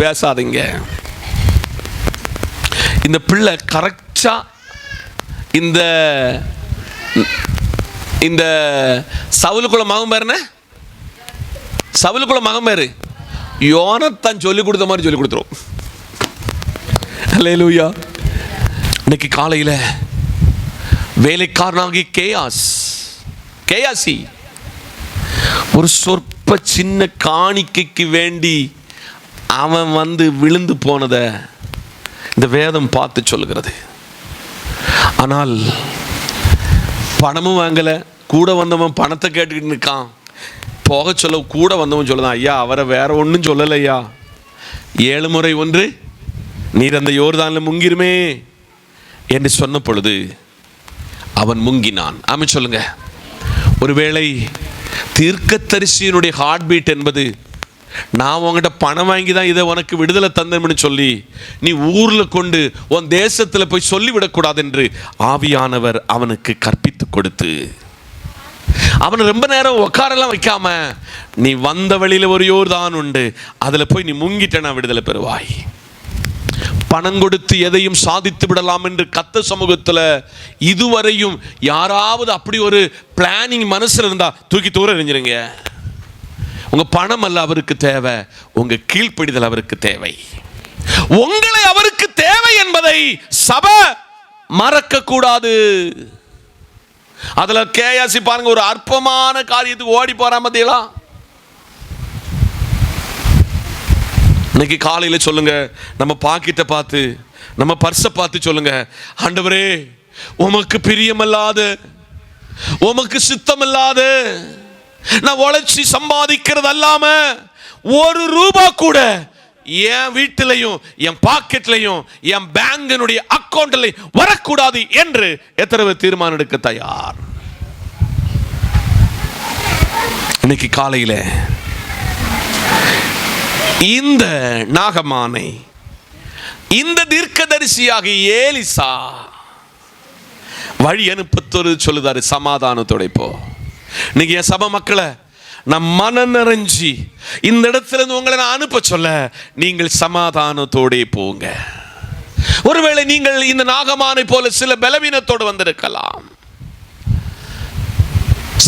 பேசாதீங்க. இந்த பிள்ளை கரெக்டா இந்த சவுலுக்குள்ள மகன் பேரு என்ன? சவுலுக்குள்ள மகன் பேரு யோனத்தான் சொல்லி கொடுத்த மாதிரி சொல்லி கொடுத்துரும். அல்லேலூயா. இன்னைக்கு காலையில வேலைக்காரனாகி கேயாசி ஒரு சொற்ப சின்ன காணிக்கைக்கு வேண்டி அவன் விழுந்து போனதை இந்த வேதம் பார்த்து சொல்லுகிறது. ஆனால் பணமும் வாங்கல, கூட வந்தவன் பணத்தை கேட்டுக்கிட்டு நிற்கான். போக சொல்ல கூட வந்தவன் சொல்லதான், ஐயா அவரை வேற ஒன்றும் சொல்லலையா, 7 முறை ஒன்று நீர் அந்த யோர்தான்ல முங்கிருமே என்று சொன்ன பொழுது அவன் முங்கினான். ஆமே சொல்லுங்க. ஒருவேளை தீர்க்கதரிசியினுடைய ஹார்ட் பீட் என்பது நான் உங்ககிட்ட பணம் வாங்கி தான் இதை உனக்கு விடுதலை தந்தேன்னு சொல்லி நீ ஊரில் கொண்டு உன் தேசத்தில் போய் சொல்லிவிடக்கூடாது என்று ஆவியானவர் அவனுக்கு கற்பித்து கொடுத்து, அவனை ரொம்ப நேரம் உட்காரெல்லாம் வைக்காம, நீ வந்த வழியில் ஒரு யோர்தான் உண்டு, அதில் போய் நீ முங்கிட்டனா விடுதலை பெறுவாய். பணம் கொடுத்து எதையும் சாதித்து விடலாம் என்று கர்த்தர் சமூகத்தில் இதுவரையும் யாராவது அப்படி ஒரு பிளானிங் மனசில் இருந்தா தூக்கி தூர எறிஞ்சிருங்க. உங்க பணம் அல்ல அவருக்கு தேவை, உங்க கீழ்ப்படிதல் அவருக்கு தேவை. உங்களை அவருக்கு தேவை என்பதை சபை மறக்க கூடாது. அதுல கேயாசி பாருங்க, ஒரு அற்பமான காரியத்துக்கு ஓடி போறா மத்தியலாம். இன்னைக்கு காலையில் சொல்லுங்க, நம்ம பாக்கெட்டை பார்த்து, நம்ம பர்ஸை பார்த்து சொல்லுங்க, ஆண்டவரே உமக்கு பிரியமில்லாத, உமக்கு சித்தமில்லாத, நான் உழைச்சி சம்பாதிக்கிறது அல்லாம ஒரு ரூபா கூட என் வீட்டிலையும் என் பாக்கெட்லையும் என் பேங்கினுடைய அக்கௌண்ட்லையும் வரக்கூடாது என்று எத்தனை பேர் தீர்மானம் எடுக்க தயார்? இன்னைக்கு காலையில இந்த நாகமானை, இந்த தீர்க்கதரிசியாக ஏலிசா வழி அனுப்பத்தொரு சொல்லுதாரு, சமாதானத்தோட போ. இன்னைக்கு என் சபை மக்களை நான் மனம் நிறைஞ்சி இந்த இடத்துல இருந்து உங்களை நான் அனுப்ப சொல்ல, நீங்கள் சமாதானத்தோட போங்க. ஒருவேளை நீங்கள் இந்த நாகமானை போல சில பலவீனத்தோடு வந்திருக்கலாம்,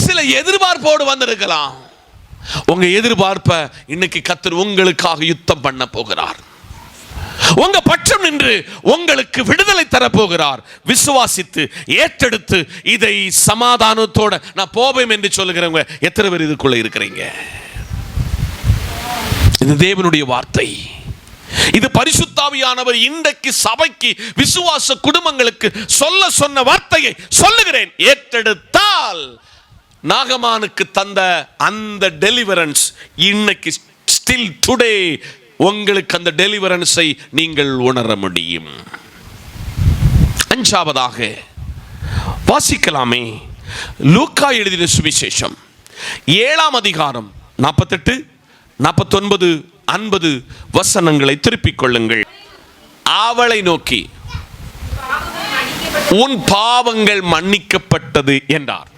சில எதிர்பார்ப்போடு வந்திருக்கலாம். உங்க எதிர்பார்ப்ப இன்னைக்கு கர்த்தர் உங்களுக்காக யுத்தம் பண்ண போகிறார். உங்க பட்சம் நின்று உங்களுக்கு விடுதலை தர போகிறார். விசுவாசித்து ஏற்றெடுத்து இதை சமாதானத்தோட நான் போவேன் என்று சொல்லுகிறவங்க எத்தனை பேர் இதுக்குள்ள இருக்கிறீங்க? இது தேவனுடைய வார்த்தை. இது பரிசுத்த ஆவியானவர் இன்றைக்கு சபைக்கு, விசுவாச குடும்பங்களுக்கு சொல்ல சொன்ன வார்த்தையை சொல்லுகிறேன். ஏற்றெடுத்தால் நாகமானுக்கு தந்த அந்த டெலிவரன்ஸ் இன்னைக்கு ஸ்டில் டுடே உங்களுக்கு அந்த டெலிவரன்ஸை நீங்கள் உணர முடியும். அஞ்சாவதாக வாசிக்கலாமே, லூக்கா எழுதின சுவிசேஷம் 7ஆம் அதிகாரம் 48, 49, 50 வசனங்களை திருப்பிக் கொள்ளுங்கள். அவளை நோக்கி உன் பாவங்கள் மன்னிக்கப்பட்டது என்றார்.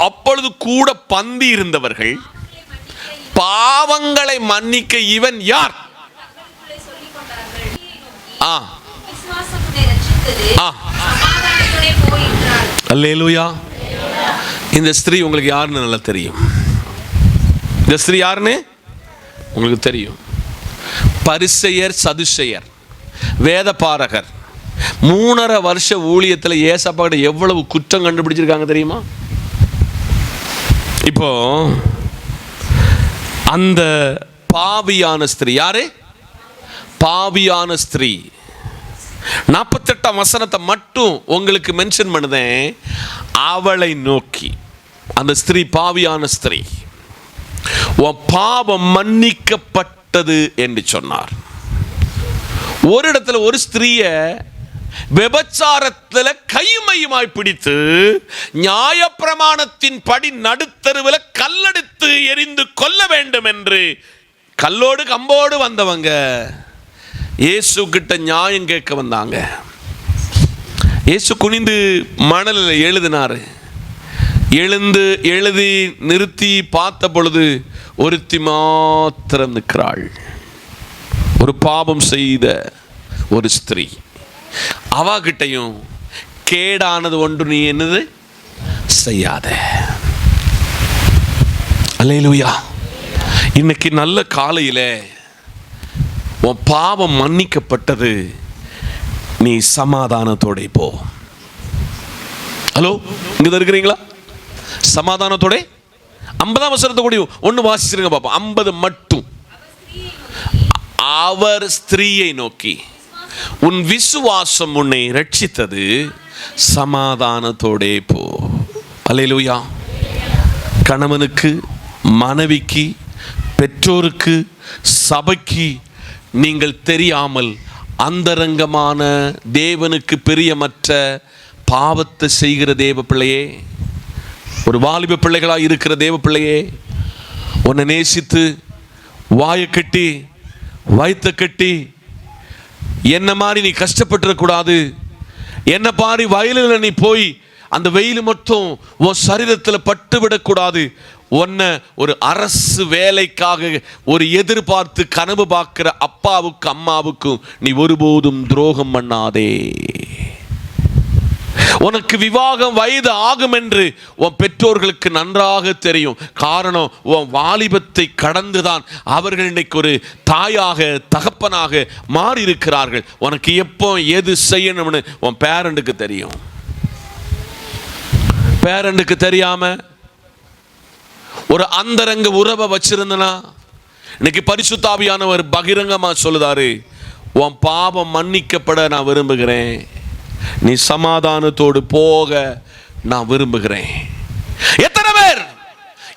அப்பொழுது கூட பந்தி இருந்தவர்கள், பாவங்களை மன்னிக்க இவன் யார்? அல்லேலூயா. இந்த ஸ்திரீ உங்களுக்கு யாருன்னு நல்லா தெரியும். இந்த ஸ்திரீ யாருன்னு உங்களுக்கு தெரியும். பரிசேயர், சதுசேயர், வேதபாரகர் 3.5 வருஷ ஊழியத்தில் ஏசப்பா கிட்ட எவ்வளவு குற்றம் கண்டுபிடிச்சிருக்காங்க தெரியுமா? இப்போ அந்த பாவியான ஸ்திரீ யாரு? பாவியான ஸ்திரீ 48ஆம் வசனத்தை மட்டும் உங்களுக்கு மென்ஷன் பண்ணுதேன். அவளை நோக்கி, அந்த ஸ்திரீ பாவியான ஸ்திரீ, உன் பாவம் மன்னிக்கப்பட்டது என்று சொன்னார். ஒரு இடத்துல ஒரு ஸ்திரீய விபச்சாரத்தில் கைமையுமாய் பிடித்து நியாயப்பிரமாணத்தின் படி நடுத்தருவில் கல்லெடுத்து எரிந்து கொல்ல வேண்டும் என்று கல்லோடு கம்போடு வந்தவங்க இயேசு கிட்ட நியாயம் கேட்க வந்தாங்க. இயேசு குனிந்து மணலில் எழுதினாரு. எழுதி நிறுத்தி பார்த்த பொழுது ஒருத்தி மாத்திரம் நிற்கிறாள். ஒரு பாவம் செய்த ஒரு ஸ்திரீ. அவகிட்டையும் கேடானது ஒன்று நீ என்னது செய்யாத. அல்லேலூயா. இன்னைக்கு நல்ல காலையில் உன் பாவம் மன்னிக்கப்பட்டது, நீ சமாதானத்தோட போ. ஹலோ, இங்க இருக்கிறீங்களா? சமாதானத்தோட 50ஆம் வசனத்தை கூட ஒன்று வாசிச்சிருங்க பாப்போம். 50 மட்டும். அவர் ஸ்திரீயை நோக்கி, உன் விசுவாசம் உன்னை ரட்சித்தது, சமாதானத்தோடே போ. அல்லேலூயா. கணவனுக்கு, மனைவிக்கு, பெற்றோருக்கு, சபைக்கு நீங்கள் தெரியாமல் அந்தரங்கமான தேவனுக்கு பிரியமற்ற பாவத்தை செய்கிற தேவ பிள்ளையே, ஒரு வாலிப பிள்ளைகளாக இருக்கிற தேவ பிள்ளையே, உன்னை நேசித்து வாயை கட்டி வயிற்ற கட்டி என்ன மாதிரி நீ கஷ்டப்பட்டுறக்கூடாது, என்ன பாரி வயலில் நீ போய் அந்த வெயில் மட்டும் உன் சரீரத்தில் பட்டுவிடக்கூடாது, உன்னை ஒரு அரசு வேலைக்காக ஒரு எதிர்பார்த்து கனவு பார்க்கிற அப்பாவுக்கு அம்மாவுக்கும் நீ ஒருபோதும் துரோகம் பண்ணாதே. உனக்கு விவாகம் வயது ஆகும் என்று உன் பெற்றோர்களுக்கு நன்றாக தெரியும். காரணம், உன் வாலிபத்தை கடந்துதான் அவர்கள் இன்னைக்கு ஒரு தாயாக தகப்பனாக மாறி இருக்கிறார்கள். உனக்கு எப்போ எது செய்யணும்னு உன் பேரண்ட்டுக்கு தெரியும். பேரண்ட்டுக்கு தெரியாம ஒரு அந்தரங்க உறவை வச்சிருந்தனா, இன்னைக்கு பரிசுத்த ஆவியானவர் பகிரங்கமா சொல்லுதாரு, உன் பாவம் மன்னிக்கப்பட நான் விரும்புகிறேன், நீ சமாதானத்தோடு போக நான் விரும்புகிறேன். எத்தனை பேர்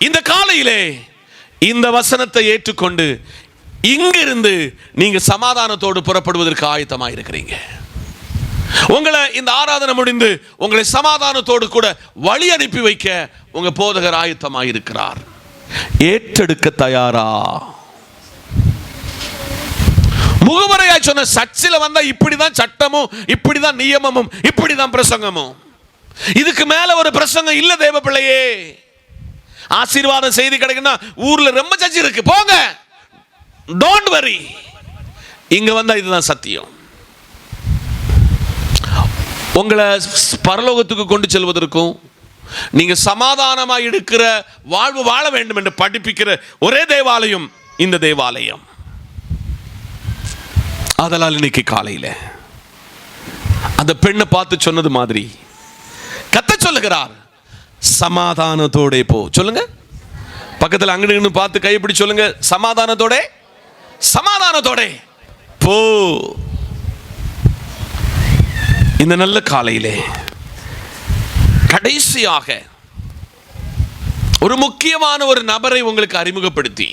இந்த காலையிலே இந்த வசனத்தை ஏற்றுக்கொண்டு இங்கிருந்து நீங்க சமாதானத்தோடு புறப்படுவதற்கு ஆயத்தமாக இருக்கிறீங்க? உங்களை இந்த ஆராதனை முடிந்து உங்களை சமாதானத்தோடு கூட வழி அனுப்பி வைக்க உங்க போதகர் ஆயத்தமாக இருக்கிறார். ஏற்றெடுக்க தயாரா? முகவரையாய் சொன்ன சர்ச்சில் வந்தா இப்படிதான் சட்டமும், இப்படிதான் நியமமும், இப்படிதான் பிரசங்கமும், இதுக்கு மேல ஒரு பிரசங்கம் இல்ல தேவ பிள்ளையே. ஆசீர்வாத செய்தி கிடைக்குன்னா ஊர்ல ரொம்ப சர்ச் இருக்கு, போங்க, டோன்ட் வரி. இங்க வந்தா இதுதான் சத்தியம். உங்களை பரலோகத்துக்கு கொண்டு செல்வதற்கும் நீங்க சமாதானமா இருக்கிற வாழ்வு வாழ வேண்டும் என்று படிப்பிக்கிற ஒரே தேவாலயம் இந்த தேவாலயம். அதனால் இன்னைக்கு காலையில் அந்த பெண்ணை பார்த்து சொன்னது மாதிரி கர்த்தர் சொல்லுகிறார், சமாதானத்தோட போ. சொல்லுங்க, பக்கத்தில் அங்கன்னு பார்த்து கைப்பிடி சொல்லுங்க, சமாதானத்தோட, சமாதானத்தோட போ. இந்த நல்ல காலையிலே கடைசியாக ஒரு முக்கியமான ஒரு நபரை உங்களுக்கு அறிமுகப்படுத்தி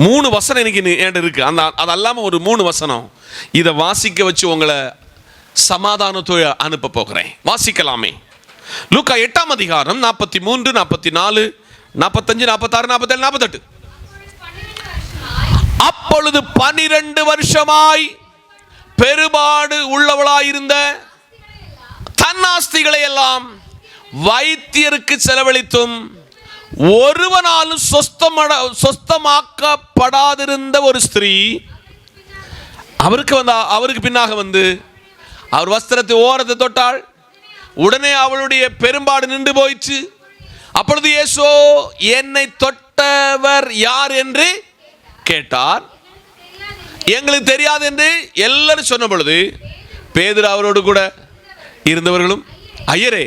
3 வசனம் எனக்கு இருக்கு. அது அல்லாம ஒரு 3 வசனம் இதை வாசிக்க வச்சு உங்களை சமாதானத்தோடு அனுப்ப போகிறேன். வாசிக்கலாமே. லூக்கா 8ஆம் அதிகாரம் 43, 44, 45, 46, 47, 48. அப்பொழுது 12 வருஷமாய் பெருபாடு உள்ளவளாயிருந்த தன்னாஸ்திகளை எல்லாம் வைத்தியருக்கு செலவழித்தும் ஒருவனாலும் சொஸ்தமாக்கப்படாதிருந்த ஒரு ஸ்திரீ அவருக்கு பின்னாக வந்து அவர் வஸ்திரத்தை ஓரத்தை தொட்டாள். உடனே அவளுடைய பெரும்பாடு நின்று போயிற்று. அப்பொழுது இயேசு என்னை தொட்டவர் யார் என்று கேட்டார். எங்களுக்கு தெரியாது என்று எல்லாரும் சொன்ன பொழுது பேதுரு அவரோடு கூட இருந்தவர்களும், ஐயரே,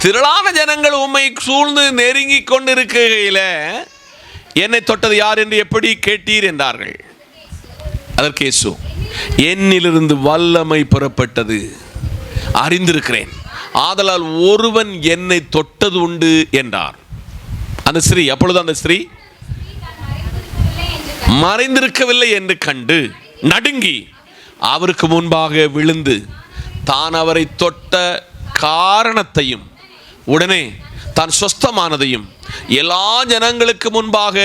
திரளான ஜனங்கள் உம்மை சூழ்ந்து நெருங்கி கொண்டிருக்கையில என்னை தொட்டது யார் என்று எப்படி கேட்டீர் என்றார்கள். அதற்கு இயேசு, என்னிலிருந்து வல்லமை புறப்பட்டது, அறிந்திருக்கிறேன், ஆதலால் ஒருவன் என்னை தொட்டது உண்டு என்றார். அந்த ஸ்திரீ, அப்பொழுது அந்த ஸ்திரீ மறைந்திருக்கவில்லை என்று கண்டு நடுங்கி அவருக்கு முன்பாக விழுந்து தான் அவரை தொட்ட காரணத்தையும் உடனே தான் சொஸ்தமானதையும் எல்லா ஜனங்களுக்கு முன்பாக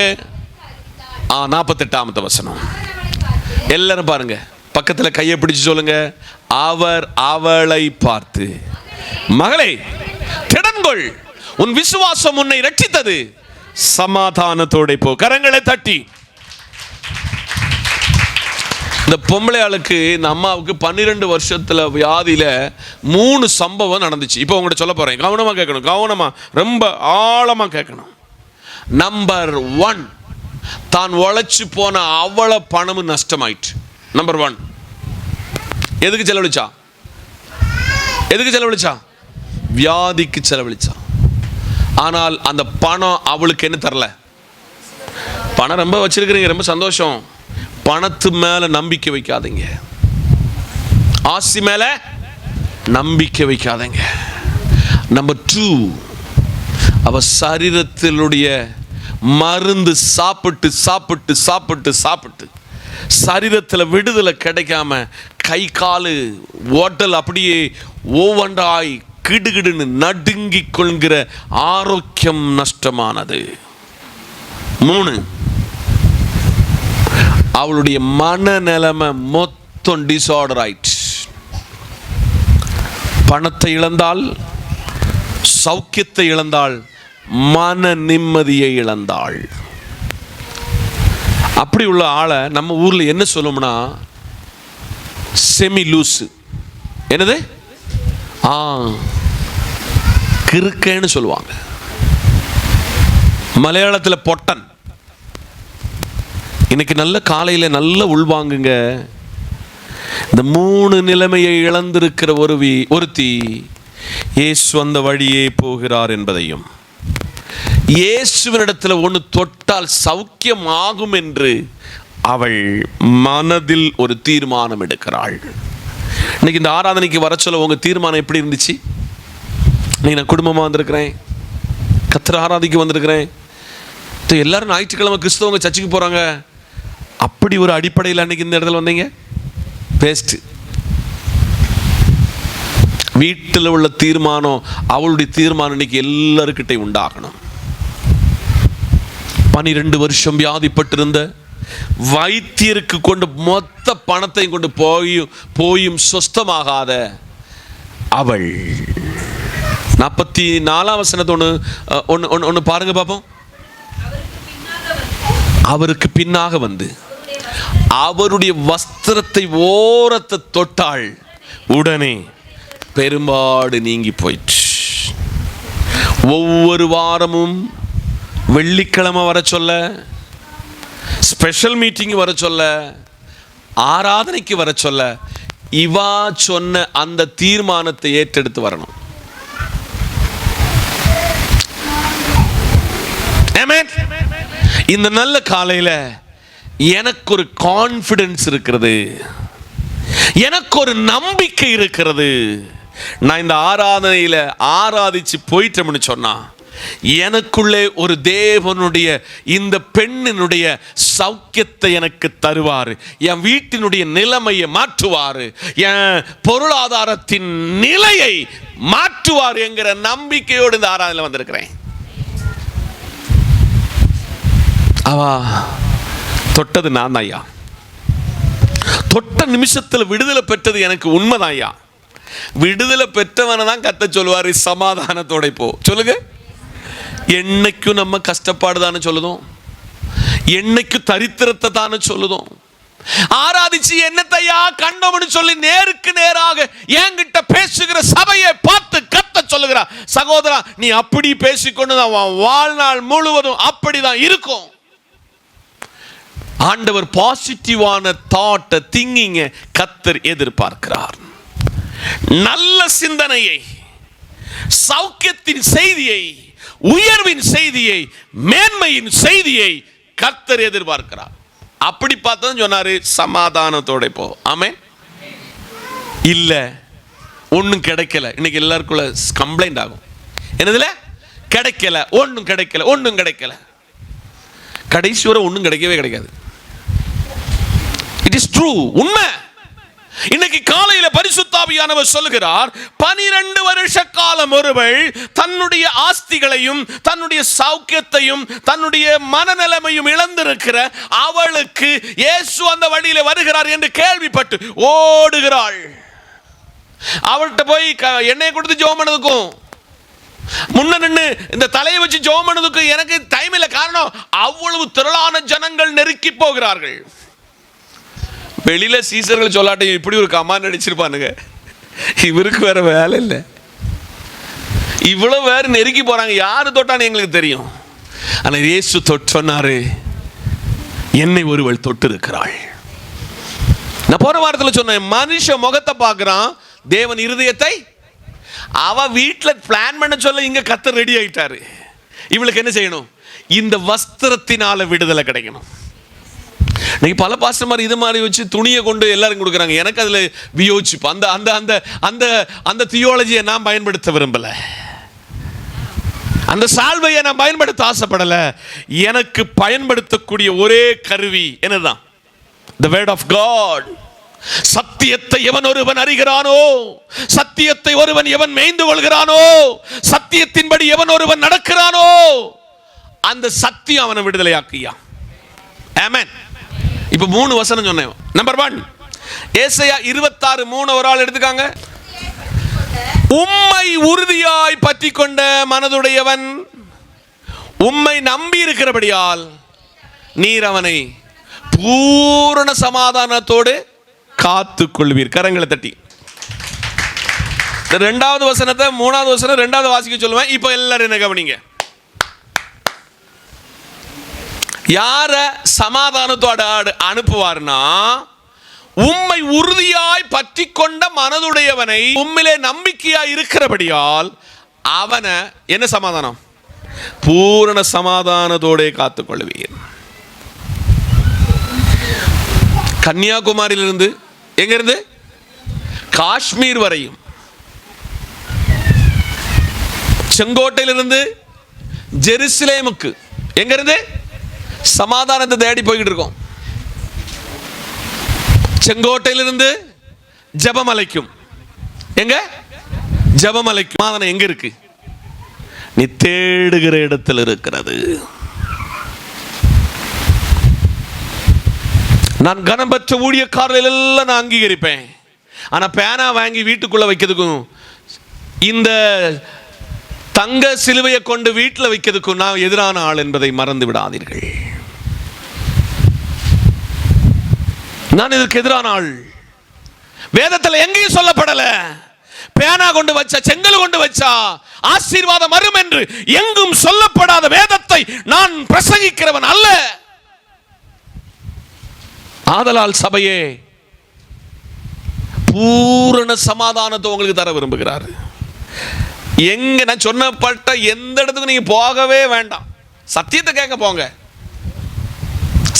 48ஆம் வசனம் எல்லாரும் பாருங்க, பக்கத்தில் கையை பிடிச்சு சொல்லுங்க, அவர் அவளை பார்த்து, மகளே திடன்கொள், உன் விசுவாசம் உன்னை ரட்சித்தது, சமாதானத்தோட போ. கரங்களை தட்டி. இந்த பொம்பளை ஆளுக்கு, இந்த அம்மாவுக்கு 12 வருஷத்துல வியாதியில 3 சம்பவம் நடந்துச்சு. இப்போ உங்கள்கிட்ட சொல்ல போறேன், கவனமா கேட்கணும், கவனமா ரொம்ப ஆழமா கேட்கணும். நம்பர் 1, தான் உழைச்சு போன அவ்வளோ பணமும் நஷ்டமாயிற்று. நம்பர் 1, எதுக்கு செலவழிச்சா? எதுக்கு செலவழிச்சா? வியாதிக்கு செலவழிச்சா. ஆனால் அந்த பணம் அவளுக்கு என்ன தரல? பணம் ரொம்ப வச்சிருக்கிறீங்க, ரொம்ப சந்தோஷம். பணத்து மேல நம்பிக்கை வைக்காதீங்க, ஆசி மேல நம்பிக்கை வைக்காதீங்க. நம்பர் 2, அவ சரீரத்தினுடைய மருந்து சாப்பிட்டு சாப்பிட்டு சாப்பிட்டு சாப்பிட்டு சரீரத்தில் விடுதலை கிடைக்காம கை காலு ஓட்டல் அப்படியே ஒவ்வொன்றாய் கிடுகிடுன்னு நடுங்கிக் கொள்கிற ஆரோக்கியம் நஷ்டமானது. 3, அவளுடைய மனநிலைமை மொத்தம் டிசார்டர் ஆயிடுச்சு. பணத்தை இழந்தாள், சௌக்கியத்தை இழந்தாள், மன நிம்மதியை இழந்தாள். அப்படி உள்ள ஆளை நம்ம ஊர்ல என்ன சொல்லும்னா செமி லூசு. என்னது? கிறுக்கேன்னு சொல்லுவாங்க. மலையாளத்தில் பொட்டன். இன்னைக்கு நல்ல காலையில் நல்ல உள்வாங்குங்க. இந்த 3 நிலைமையை இழந்திருக்கிற ஒருத்தி இயேசு அந்த வழியே போகிறார் என்பதையும், இயேசுவினிடத்தில் ஒன்று தொட்டால் சௌக்கியம் ஆகும் என்று அவள் மனதில் ஒரு தீர்மானம் எடுக்கிறாள். இன்னைக்கு இந்த ஆராதனைக்கு வர சொல்ல உங்க தீர்மானம் எப்படி இருந்துச்சு? இன்னைக்கு நான் குடும்பமாக வந்திருக்கிறேன், கர்த்தர் ஆராதிக்க வந்திருக்கிறேன், எல்லாரும் ஞாயிற்றுக்கிழமை கிறிஸ்தவங்க சர்ச்சுக்கு போறாங்க, அப்படி ஒரு அடிப்படையில் அன்னைக்கு இந்த இடத்துல வந்தீங்க. பேஸ்ட். வீட்டில் உள்ள தீர்மானம், அவளுடைய தீர்மானம் இன்னைக்கு எல்லாருக்கிட்டே உண்டாகணும். 12 வருஷம் வியாதிப்பட்டிருந்த வைத்தியருக்கு கொண்டு மொத்த பணத்தையும் கொண்டு போயும் சொஸ்தமாகாத அவள் 44 வசனத்தை ஒன்று பாருங்க பாப்போம். அவருக்கு பின்னாக வந்து அவருடைய வஸ்திரத்தை ஓரத்தை தொட்டாள், உடனே பெரும்பாடு நீங்கி போயிற்று. ஒவ்வொரு வாரமும் வெள்ளிக்கிழமை வர சொல்ல, ஸ்பெஷல் மீட்டிங் வர சொல்ல, ஆராதனைக்கு வர சொல்ல, இவா சொன்ன அந்த தீர்மானத்தை ஏற்றெடுத்து வரணும். இந்த நல்ல காலையில் எனக்கு ஒரு கான்ஃபிடன்ஸ் இருக்கிறது, எனக்கு ஒரு நம்பிக்கை இருக்கிறது. நான் இந்த ஆராதனையில் ஆராதிச்சு போயிட்டோம்னு சொன்னா எனக்குள்ளே ஒரு தேவனுடைய இந்த பெண்ணினுடைய சௌக்கியத்தை எனக்கு தருவார், என் வீட்டினுடைய நிலைமையை மாற்றுவார், என் பொருளாதாரத்தின் நிலையை மாற்றுவார் என்கிற நம்பிக்கையோடு இந்த ஆராதனையில் வந்திருக்கிறேன். அவா தொட்டது நான் தான் ஐயா. தொட்ட நிமிஷத்தில் விடுதலை பெற்றது எனக்கு உண்மைதான் ஐயா. விடுதலை பெற்றவனை தான் கத்த சொல்லுவார், சமாதானத்தோட போ. சொல்லுங்க. என்னைக்கும் நம்ம கஷ்டப்பாடு தானே சொல்லுதோம், என்னைக்கும் தரித்திரத்தை தானே சொல்லுதோம். ஆராதிச்சு என்னத்தையா கண்டோம்னு சொல்லி நேருக்கு நேராக என்கிட்ட பேசுகிற சபையை பார்த்து கத்த சொல்லுகிறா, சகோதரா நீ அப்படி பேசிக்கொண்டு தான் வாழ்நாள் முழுவதும் அப்படிதான் இருக்கும். ஆண்டவர் பாசிட்டிவான தாட் திங்கிங் கர்த்தர் எதிர்பார்க்கிறார். நல்ல சிந்தனையை, சௌக்கியத்தின் செய்தியை, உயர்வின் செய்தியை, மேன்மையின் செய்தியை கர்த்தர் எதிர்பார்க்கிறார். அப்படி பார்த்தா சொன்னாரு, சமாதானத்தோட போ. ஆமென். இல்ல ஒன்னும் கிடைக்கல. இன்னைக்கு எல்லாருக்குள்ள கம்ப்ளைண்ட் ஆகும். என்னதுல கிடைக்கல, ஒன்னும் கிடைக்கல, ஒன்னும் கிடைக்கல. கடைசி வரை ஒன்னும் கிடைக்கவே கிடைக்காது. இட் இஸ் ட்ரூ, உண்மை. இன்னைக்கு காலையில பரிசுத்த ஆவியானவர் சொல்லுகிறார், 12 வருஷ காலம் ஒருவள் தன்னுடைய ஆஸ்திகளையும் தன்னுடைய சௌக்கியத்தையும் தன்னுடைய மனநிலைமையும் இழந்திருக்கிற அவளுக்கு இயேசு அந்த வழியில வருகிறார் என்று கேள்விப்பட்டு ஓடுகிறாள். அவள்கிட்ட போய் எண்ணெய் கொடுத்து ஜெபம் பண்ணதுக்கும் முன்ன நின்று இந்த தலையை வச்சு ஜெபம் பண்ணதுக்கும் எனக்கு டைம் இல்லை. காரணம், அவ்வளவு திரளான ஜனங்கள் நெருக்கி போகிறார்கள். வெளியில சீசர்கள் சொல்லாட்டையும் இப்படி ஒரு கமாண்ட் அடிச்சிருப்பானுங்க, இவருக்கு வேற வேலை இல்லை, இவ்வளவு வேற நெருக்கி போறாங்க, யாரு தொட்டான்னு எங்களுக்கு தெரியும். ஆனா இயேசு சொன்னாரு, என்னை ஒருவள் தொட்டு இருக்கிறாள். நான் போன வாரத்தில் சொன்னேன், மனுஷ முகத்தை பார்க்கிறான், தேவன் இருதயத்தை. அவ வீட்டில் பிளான் பண்ண சொல்ல இங்க கர்த்தர் ரெடி ஆயிட்டாரு. இவளுக்கு என்ன செய்யணும்? இந்த வஸ்திரத்தினால விடுதலை கிடைக்கணும். இன்னைக்கு பல பாஸ்டர்மார் இது மாதிரி வச்சு துணியை கொண்டு எல்லாரும் கொடுக்குறாங்க. எனக்கு அதில் வியோசிப்பு அந்த அந்த அந்த அந்த அந்த தியோலஜியை நான் பயன்படுத்த விரும்பல, அந்த சால்வையை நான் பயன்படுத்த ஆசைப்படல. எனக்கு பயன்படுத்தக்கூடிய ஒரே கருவி என்னதான்? The word of God. சத்தியத்தை எவன் ஒருவன் அறிகிறானோ, சத்தியத்தை ஒருவன் எவன் மேய்ந்து கொள்கிறானோ, சத்தியத்தின்படி எவன் ஒருவன் நடக்கிறானோ, அந்த சத்தியம் அவனை விடுதலையாக்கியா. ஆமென். இப்ப 3 வசனம் சொன்னேன். நம்பர் 1 ஏசாயா 26:3 ஒரு ஆள் எடுத்துக்காங்க. உம்மை உறுதியாய் பற்றி கொண்ட மனதுடையவன் உம்மை நம்பி இருக்கிறபடியால் நீர் அவனை பூரண சமாதானத்தோடு காத்து கொள்வீர். கரங்களை தட்டி 2வது வசனத்தை 3வது வசனம் 2வது வாசிக்க சொல்லுவேன். இப்ப எல்லாரும் என்ன கவனிங்க. யார சமாதானத்தோட அனுப்புவார்னா, உம்மை உறுதியாய் பற்றி கொண்ட மனதுடையவனை உம்மிலே நம்பிக்கையாய் இருக்கிறபடியால் அவனை என்ன சமாதானம்? பூரண சமாதானத்தோட காத்துக்கொள்வீர். கன்னியாகுமரியிலிருந்து எங்க இருந்து காஷ்மீர் வரையும், செங்கோட்டையிலிருந்து ஜெருசலேமுக்கு எங்க இருந்து சமாதானத்தை தேடி போய்கிட்டு இருக்கோம். செங்கோட்டையிலிருந்து ஜெபமலைக்கும், எங்க ஜெபமலைக்கும் சமாதானம் எங்க இருக்கு? நீ தேடுகிற இடத்தில் இருக்கிறது. நான் கனம் பெற்ற ஊழியக்காரர்கள் எல்லாம் நான் அங்கீகரிப்பேன். ஆனா பேனா வாங்கி வீட்டுக்குள்ள வைக்கிறதுக்கும் இந்த தங்க சிலுவையை கொண்டு வீட்டில் வைக்கிறதுக்கும் நான் எதிரான ஆள் என்பதை மறந்து விடாதீர்கள். நான் இதற்கு எதிரான ஆள். வேதத்தில் எங்கேயும் சொல்லப்படல பேனா கொண்டு வச்சா செங்கல் கொண்டு வச்சா ஆசீர்வாதம் வரும் என்று எங்கும் சொல்லப்படாத வேதத்தை நான் பிரசங்கிக்கிறவன் அல்ல. ஆதலால் சபையே பூரண சமாதானத்தை உங்களுக்கு தர விரும்புகிறார். எங்க நான் சொன்னப்பட்ட எந்த இடத்துக்கு நீங்க போகவே வேண்டாம். சத்தியத்தை கேட்க போங்க,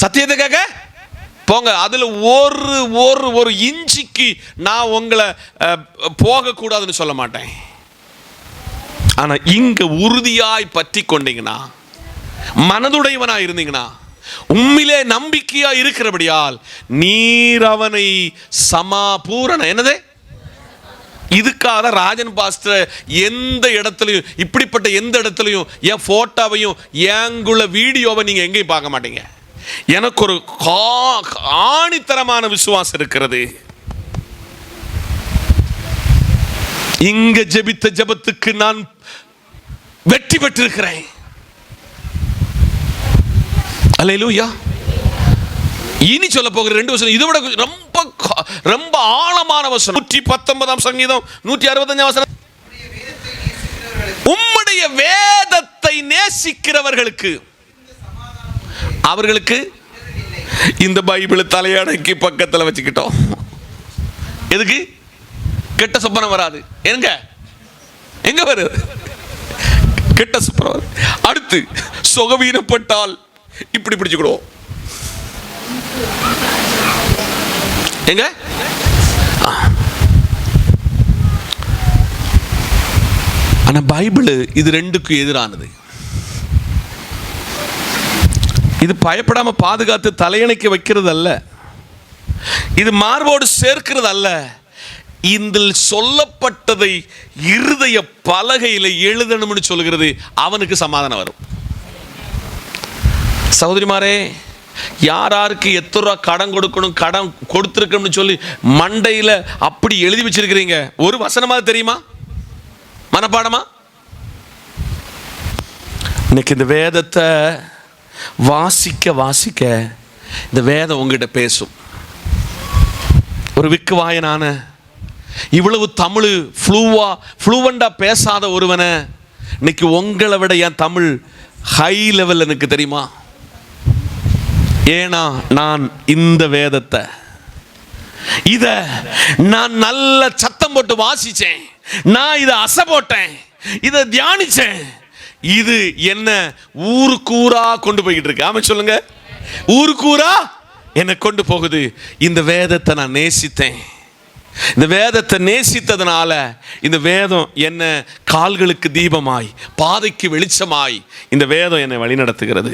சத்தியத்தை கேட்க போங்க. அதுல ஒரு ஒரு ஒரு இன்ச்சுக்கு நான் உங்களை போக கூடாதுன்னு சொல்ல மாட்டேன். ஆனா இங்க உறுதியாய் பற்றி கொண்டீங்கன்னா, மனதுடையவனா இருந்தீங்கன்னா, உம்மிலே நம்பிக்கையா இருக்கிறபடியால் நீர் அவனை பூரண என்னது. இதுக்காக ராஜன் பாஸ்டர் எந்த இடத்துலையும் இப்படிப்பட்ட எந்த இடத்துலையும் என் போட்டோவையும் எங்குள்ள வீடியோவை நீங்க எங்கேயும் பார்க்க மாட்டீங்க. எனக்கு ஒரு ஆணித்தரமான விசுவாசம் இருக்கிறது. இங்க ஜெபித்த ஜெபத்துக்கு நான் வெற்றி பெற்றிருக்கிறேன். அல்லேலூயா. இனி சொல்ல போகிற 2 வசனம் இதை விட ரொம்ப ரொம்ப ஆழமான வசனம். 119 சங்கீதம் 165 வசனம். உம்முடைய வேதத்தை நேசிக்கிறவர்களுக்கு அவர்களுக்கு இந்த பைபிளை தலையணைக்கு பக்கத்தில் வச்சுக்கிட்டோம். எதுக்கு? கெட்ட சொப்பனம் வராது. எங்க எங்க வருது கெட்ட சொப்பனம்? அடுத்து சுகவீனப்பட்டால் இப்படி பிடிச்சுக்கிடுவோம். எங்க ஆனா பைபிள் இது 2க்கும் எதிரானது. இது பயப்படாம பாதுகாத்து தலையணைக்கு வைக்கிறது அல்ல. இது மார்போடு சேர்க்கிறது அல்ல. இதில் சொல்லப்பட்டதை இருதய பலகையில் எழுதணும்னு சொல்கிறது. அவனுக்கு சமாதானம் வரும். சகோதரிமாரே, யாருக்கு எத்தனை ரூபா கடன் கொடுக்கணும், கடன் கொடுத்துருக்கணும்னு சொல்லி மண்டையில் அப்படி எழுதி வச்சிருக்கிறீங்க. ஒரு வசனமாக தெரியுமா? மனப்பாடமா? இன்னைக்கு இந்த வேதத்தை வாசிக்க வாசிக்க இந்த வேதம் உங்ககிட்ட பேசும். ஒரு விக்கு வாயனான இவ்வளவு தமிழ் ஃப்ளூவண்டா பேசாத ஒருவனை இன்னைக்கு உங்களை விட என் தமிழ் ஹை லெவல் எனக்கு தெரியுமா? ஏன்னா நான் இந்த வேதத்தை இத நான் நல்ல சத்தம் போட்டு வாசிச்சேன். நான் இதை அசை போட்டேன், இதை தியானிச்சேன். இது என்ன ஊருக்கூரா கொண்டு போய்கிட்டு இருக்கு. ஆமா சொல்லுங்க, ஊருக்கூரா என்னை கொண்டு போகுது. இந்த வேதத்தை நான் நேசித்தேன். இந்த வேதத்தை நேசித்ததுனால இந்த வேதம் என்ன கால்களுக்கு தீபமாய் பாதைக்கு வெளிச்சமாய் இந்த வேதம் என்னை வழி நடத்துகிறது.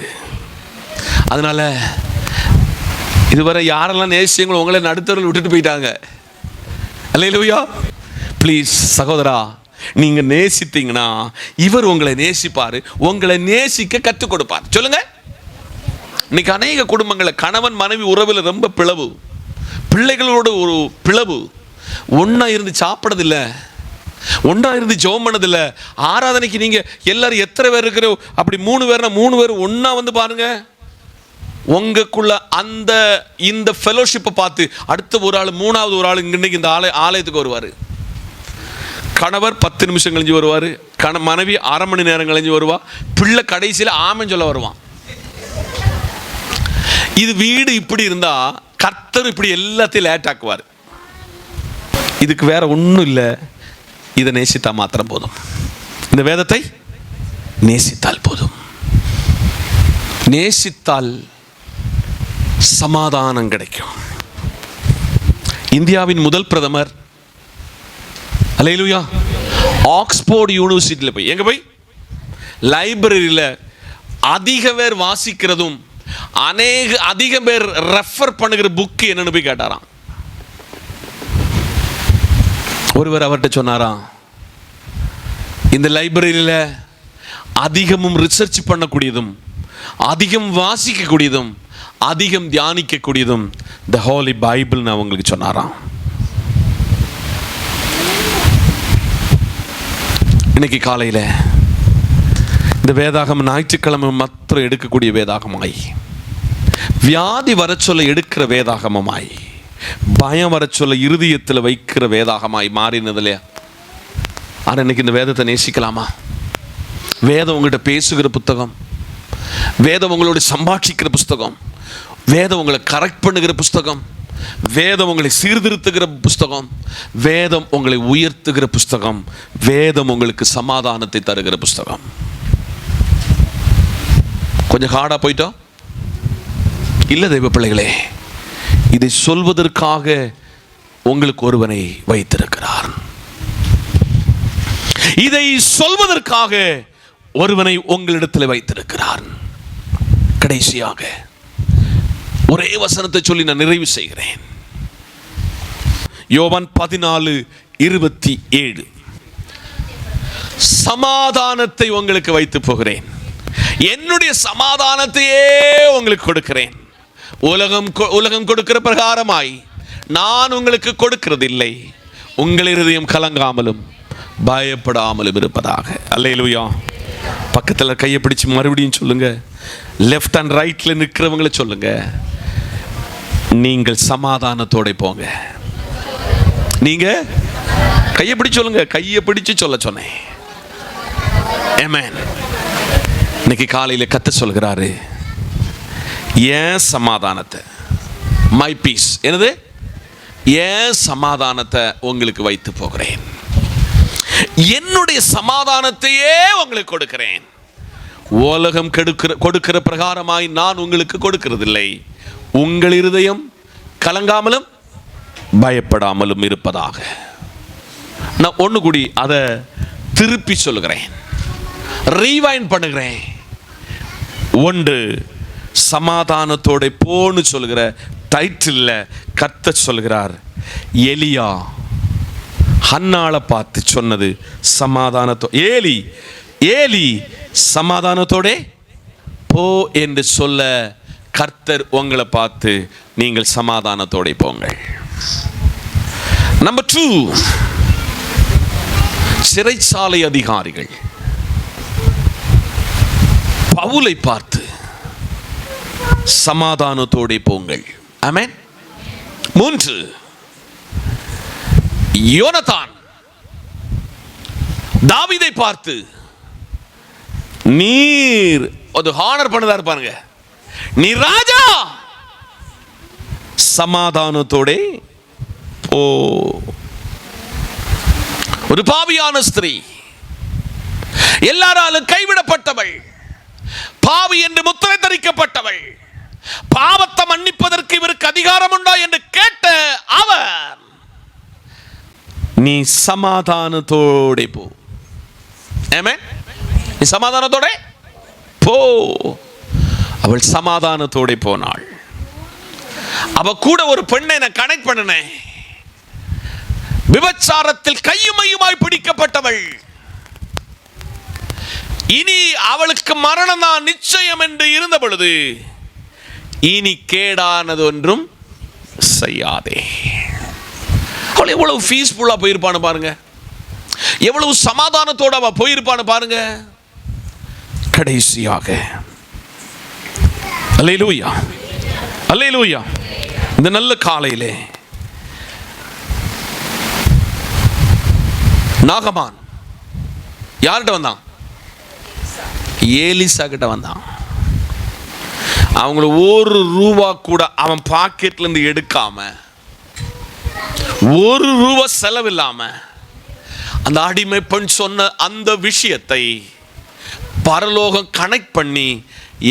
அதனால இதுவரை யாரெல்லாம் நேசிங்களோ உங்களை நடுத்தரில் விட்டுட்டு போயிட்டாங்க. அல்லேலூயா. ப்ளீஸ் சகோதரா, நீங்க நேசித்தீங்கன்னா இவர் உங்களை நேசிப்பாரு, உங்களை நேசிக்க கற்றுக் கொடுப்பார். சொல்லுங்க. இன்னைக்கு அநேக குடும்பங்களை கணவன் மனைவி உறவில் ரொம்ப பிளவு, பிள்ளைகளோட ஒரு பிளவு, ஒன்னா இருந்து சாப்பிடறதில்லை, ஒன்னா இருந்து ஜெபம் பண்ணதில்லை. ஆராதனைக்கு நீங்க எல்லாரும் எத்தனை பேர் இருக்கிறோ அப்படி 3 பேர்னா 3 பேர் ஒன்னா வந்து பாருங்க. உங்களுக்குள்ள அந்த இந்த ஃபெலோஷிப்பை பார்த்து அடுத்த ஒரு ஆள், மூணாவது ஒரு ஆள் இன்னைக்கு இந்த ஆலயத்துக்கு வருவார். கணவர் 10 நிமிஷம் கழிஞ்சு வருவார், மனைவி அரை மணி நேரம் கழிஞ்சு வருவா, பிள்ளை கடைசியில் ஆமென் சொல்ல வருவான். இது வீடு இப்படி இருந்தா கர்த்தர் இப்படி எல்லாத்தையும் லேட் ஆக்குவார். இதுக்கு வேற ஒன்றும் இல்லை, இதை நேசித்தா மாத்திரம் போதும். இந்த வேதத்தை நேசித்தால் போதும். நேசித்தால் சமாதானம் கிடைக்கும். இந்தியாவின் முதல் பிரதமர் அல்லேலூயா ஆக்ஸ்போர்ட் யூனிவர்சிட்டியில் போய் எங்க போய் லைப்ரரியில் அதிக பேர் வாசிக்கிறதும் அதிக பேர் ரெஃபர் பண்ணுகிற புக் என்னன்னு போய் கேட்டாராம். ஒருவர் அவர்கிட்ட சொன்னாராம், இந்த லைப்ரரியில் அதிகமும் ரிசர்ச் பண்ணக்கூடியதும் அதிகம் வாசிக்கக்கூடியதும் அதிகம் தியானிக்கக்கூடியதும் த ஹோலி பைபிள்னு அவங்களுக்கு சொன்னாராம். இன்னைக்கு காலையில் இந்த வேதாகம் ஞாயிற்றுக்கிழமை மாத்திரம் எடுக்கக்கூடிய வேதாகமாய், வியாதி வர சொல்ல எடுக்கிற வேதாகமாய், பயம் வர சொல்ல இருதயத்தில் வைக்கிற வேதாகமாய் மாறினது இல்லையா? ஆனால் இன்னைக்கு இந்த வேதத்தை நேசிக்கலாமா? வேதம் உங்கள்கிட்ட பேசுகிற புத்தகம், வேதம் உங்களோட சம்பாஷிக்கிற புஸ்தகம், வேதம் உங்களை கரெக்ட் பண்ணுகிற புஸ்தகம், வேதம் உங்களை சீர்திருத்துகிற புஸ்தகம், வேதம் உங்களை உயர்த்துகிற புஸ்தகம், வேதம் உங்களுக்கு சமாதானத்தை தருகிற புஸ்தகம். கொஞ்சம் ஹார்டா போயிட்டோம் இல்லை தெய்வ பிள்ளைகளே, இதை சொல்வதற்காக உங்களுக்கு ஒருவனை வைத்திருக்கிறார். இதை சொல்வதற்காக ஒருவனை உங்களிடத்தில் வைத்திருக்கிறார். கடைசியாக ஒரே வசனத்தை சொல்லி நான் நிறைவு செய்கிறேன். யோவான் 14:27 சமாதானத்தை உங்களுக்கு வைத்து போகிறேன், என்னுடைய சமாதானத்தையே உங்களுக்கு கொடுக்கிறேன். உலகம் கொடுக்கிற பிரகாரமாய் நான் உங்களுக்கு கொடுக்கிறதில்லை. உங்கள் இருதயம் கலங்காமலும் பயப்படாமலும் இருப்பதாக. அல்லேலூயா. பக்கத்தில் கையை பிடிச்சு மறுபடியும் சொல்லுங்க. லெஃப்ட் அண்ட் ரைட்ல நிற்கிறவங்களை சொல்லுங்க, நீங்கள் சமாதானத்தோட போங்க. நீங்க கையை பிடிச்சு சொல்லுங்க, கையை பிடிச்சு சொல்ல சொன்னேன். ஆமென். இன்னைக்கு காலையில் கர்த்தர் சொல்கிறாரு, ஏன் சமாதானத்தை, மை பீஸ், என்னது, ஏன் சமாதானத்தை உங்களுக்கு வைத்து போகிறேன், என்னுடைய சமாதானத்தையே உங்களுக்கு கொடுக்கிறேன். உலகம் கொடுக்கிற பிரகாரமாய் நான் உங்களுக்கு கொடுக்கிறதில்லை. உங்கள் இருதயம் கலங்காமலும் பயப்படாமலும் இருப்பதாக. நான் ஒன்று கூடி அதை திருப்பி சொல்லுகிறேன், ரீவைண்ட் பண்ணுகிறேன். ஒன்று, சமாதானத்தோட போன்னு சொல்லுகிற டைட்டில் கர்த்தர் சொல்கிறார். எலியா ஹன்னாளை பார்த்து சொன்னது சமாதானத்தோ, ஏலி சமாதானத்தோட போ என்று சொல்ல கர்த்தர் உங்களை பார்த்து நீங்கள் சமாதானத்தோட போங்கள். நம்பர் 2, சிறைச்சாலை அதிகாரிகள் பவுலை பார்த்து சமாதானத்தோட போங்கள். ஆமென். 3, யோனத்தான் தாவீதை பார்த்து நீர் ஒரு ஹானர் பண்ணதா இருப்பாருங்க, நீ ராஜா, சமாதானத்தோட போ. ஒரு பாவியான ஸ்திரீ, எல்லாராலும் கைவிடப்பட்டவள், பாவி என்று முத்திரை தரிக்கப்பட்டவள், பாவத்தை மன்னிப்பதற்கு இவருக்கு அதிகாரம் உண்டா என்று கேட்ட அவர், நீ சமாதானத்தோட போ. ஆமென். நீ சமாதானத்தோட போ. அவள் சமாதானத்தோட போனாள். அவ கூட ஒரு பெண்ணை நான் கனெக்ட் பண்ணினேன். விபச்சாரத்தில் கையுமையுமாய் பிடிக்கப்பட்டவள். இனி அவளுக்கு மரணம் தான் நிச்சயம் என்று இருந்த பொழுது, இனி கேடானது ஒன்றும் செய்யாதே. அவள் எவ்வளவு பீஸ்ஃபுல்லா போயிருப்பான்னு பாருங்க, எவ்வளவு சமாதானத்தோட அவ போயிருப்பான்னு பாருங்க. கடைசியாக அல்லேலூயா, அல்லேலூயா, இந்த நல்ல காலையிலே நாகமான் யார்கிட்ட வந்தான்? ஏலிசா கிட்ட வந்தான். அவங்கள ஒரு ரூபா கூட அவன் பாக்கெட்ல இருந்து எடுக்காம, ஒரு ரூபா செலவில்லாம அந்த அடிமை பெண் சொன்ன அந்த விஷயத்தை பரலோகம் கனெக்ட் பண்ணி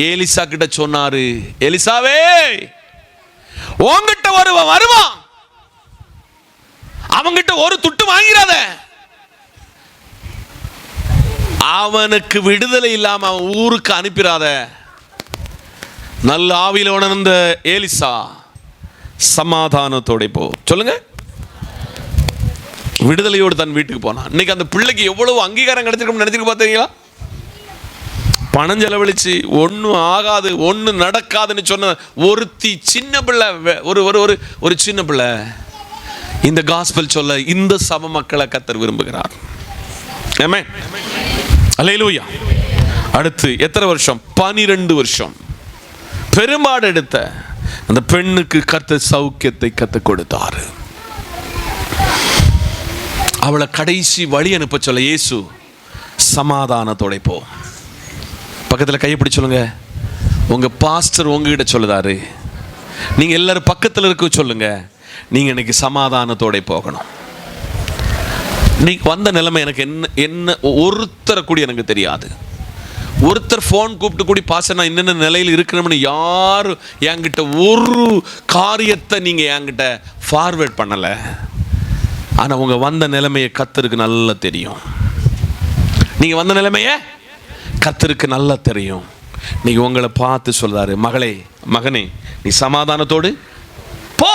ஏலிசா கிட்ட சொன்னாரு, எலிசாவே, உன்கிட்ட வருவான், அவங்கிட்ட ஒரு துட்டு வாங்கிறாத, அவனுக்கு விடுதலை இல்லாம அவன் ஊருக்கு அனுப்பிடாத. நல்ல ஆவியில உணர்ந்த ஏலிசா சமாதானத்தோட போ. சொல்லுங்க, விடுதலையோடு தன் வீட்டுக்கு போனான். இன்னைக்கு அந்த பிள்ளைக்கு எவ்வளவு அங்கீகாரம் கிடைச்சிருக்கும் நினைச்சிருக்கு பார்த்தீங்களா? பணம் செலவழிச்சு ஒன்னும் ஆகாது, ஒன்னும் நடக்காதுன்னு சொன்ன ஒருத்தி சின்ன பிள்ளை, ஒரு சின்ன பிள்ளை இந்த காஸ்பல் சொல்ல இந்த சபை மக்களை கர்த்தர் விரும்புகிறார். ஆமென், அல்லேலூயா. அடுத்து எத்தனை வருஷம்? 12 வருஷம் பெரும்பாடு எடுத்த அந்த பெண்ணுக்கு கர்த்தர் சௌக்கியத்தை கற்றுக் கொடுத்தார். அவளை கடைசி வழி அனுப்ப சொல்ல இயேசு சமாதானத்தோட போ. பக்கத்தில் கைப்பிடி சொல்லுங்க, உங்க பாஸ்டர் உங்ககிட்ட சொல்லுதாரு, நீங்க எல்லாரும் பக்கத்தில் இருக்க சொல்லுங்க, நீங்க இன்னைக்கு சமாதானத்தோட போகணும். இன்னைக்கு வந்த நிலைமை எனக்கு என்ன ஒருத்தரை கூடி எனக்கு தெரியாது. ஒருத்தர் ஃபோன் கூப்பிட்டு கூடி பாஸ்டர் நான் என்னென்ன நிலையில் இருக்கணும்னு யாரும் என்கிட்ட ஒரு காரியத்தை நீங்க என்கிட்ட ஃபார்வேர்ட் பண்ணலை. ஆனால் உங்க வந்த நிலைமையை கர்த்தருக்கு நல்லா தெரியும். நீங்க வந்த நிலைமையை கர்த்தருக்கு நல்லா தெரியும். நீங்க உங்களை பார்த்து சொல்றாரு, மகளே, மகனே, நீ சமாதானத்தோடு போ,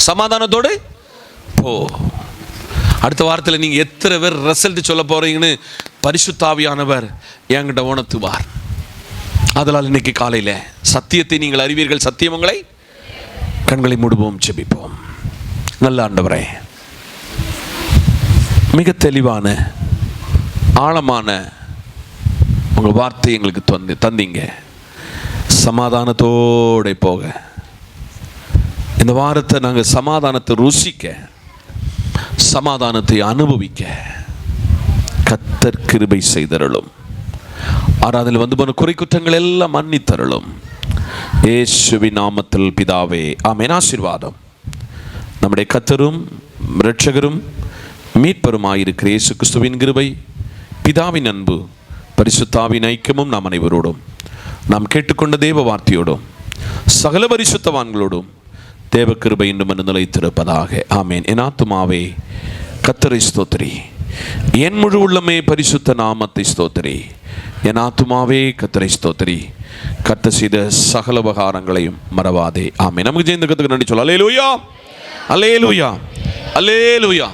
சமாதானத்தோடு போ. அடுத்த வாரத்தில் நீங்க எத்தனை பேர் ரிசல்ட் சொல்ல போறீங்கன்னு பரிசுத்த ஆவியானவர் என்கிட்ட உணர்த்துவார். அதனால் இன்னைக்கு காலையில் சத்தியத்தை நீங்கள் அறிவீர்கள், சத்தியம் உங்களை. கண்களை மூடுவோம், ஜெபிப்போம். நல்ல ஆண்டவரே, மிக தெளிவான ஆழமான உங்கள் வார்த்தை எங்களுக்கு தந்தீங்க. சமாதானத்தோட போக இந்த வாரத்தை நாங்கள் சமாதானத்தை ருசிக்க, சமாதானத்தை அனுபவிக்க கர்த்தர் கிருபை செய்தருளும். ஆராதனையில் வந்து போன குறை குற்றங்கள் எல்லாம் மன்னித்தருளும். இயேசுவின் நாமத்தில் பிதாவே, ஆமென். ஆசீர்வாதம் நம்முடைய கர்த்தரும் இரட்சகரும் மீட்பருமாயிருக்கிற இயேசு கிறிஸ்துவின் கிருபை, பிதாவின் அன்பு, பரிசுத்த ஆவியின் ஐக்கியமும் நாம் அனைவரோடும், நாம் கேட்டுக்கொண்ட தேவ வார்த்தையோடும் சகல பரிசுத்தவான்களோடும் தேவ கிருபை இன்னும் நிலைத்திருப்பதாக. ஆமேன். என் ஆத்துமாவே கர்த்தரை ஸ்தோத்திரி, என் முழு உள்ளமே பரிசுத்த நாமத்தை ஸ்தோத்திரி. என் ஆத்துமாவே கர்த்தரை ஸ்தோத்திரி, கர்த்தர் செய்த சகல உபகாரங்களையும் மறவாதே. ஆமேன். நமக்கு ஜெயந்த கத்துக்கு நன்றி சொல்ல. அல்லேலூயா, அல்லேலூயா, அல்லேலூயா.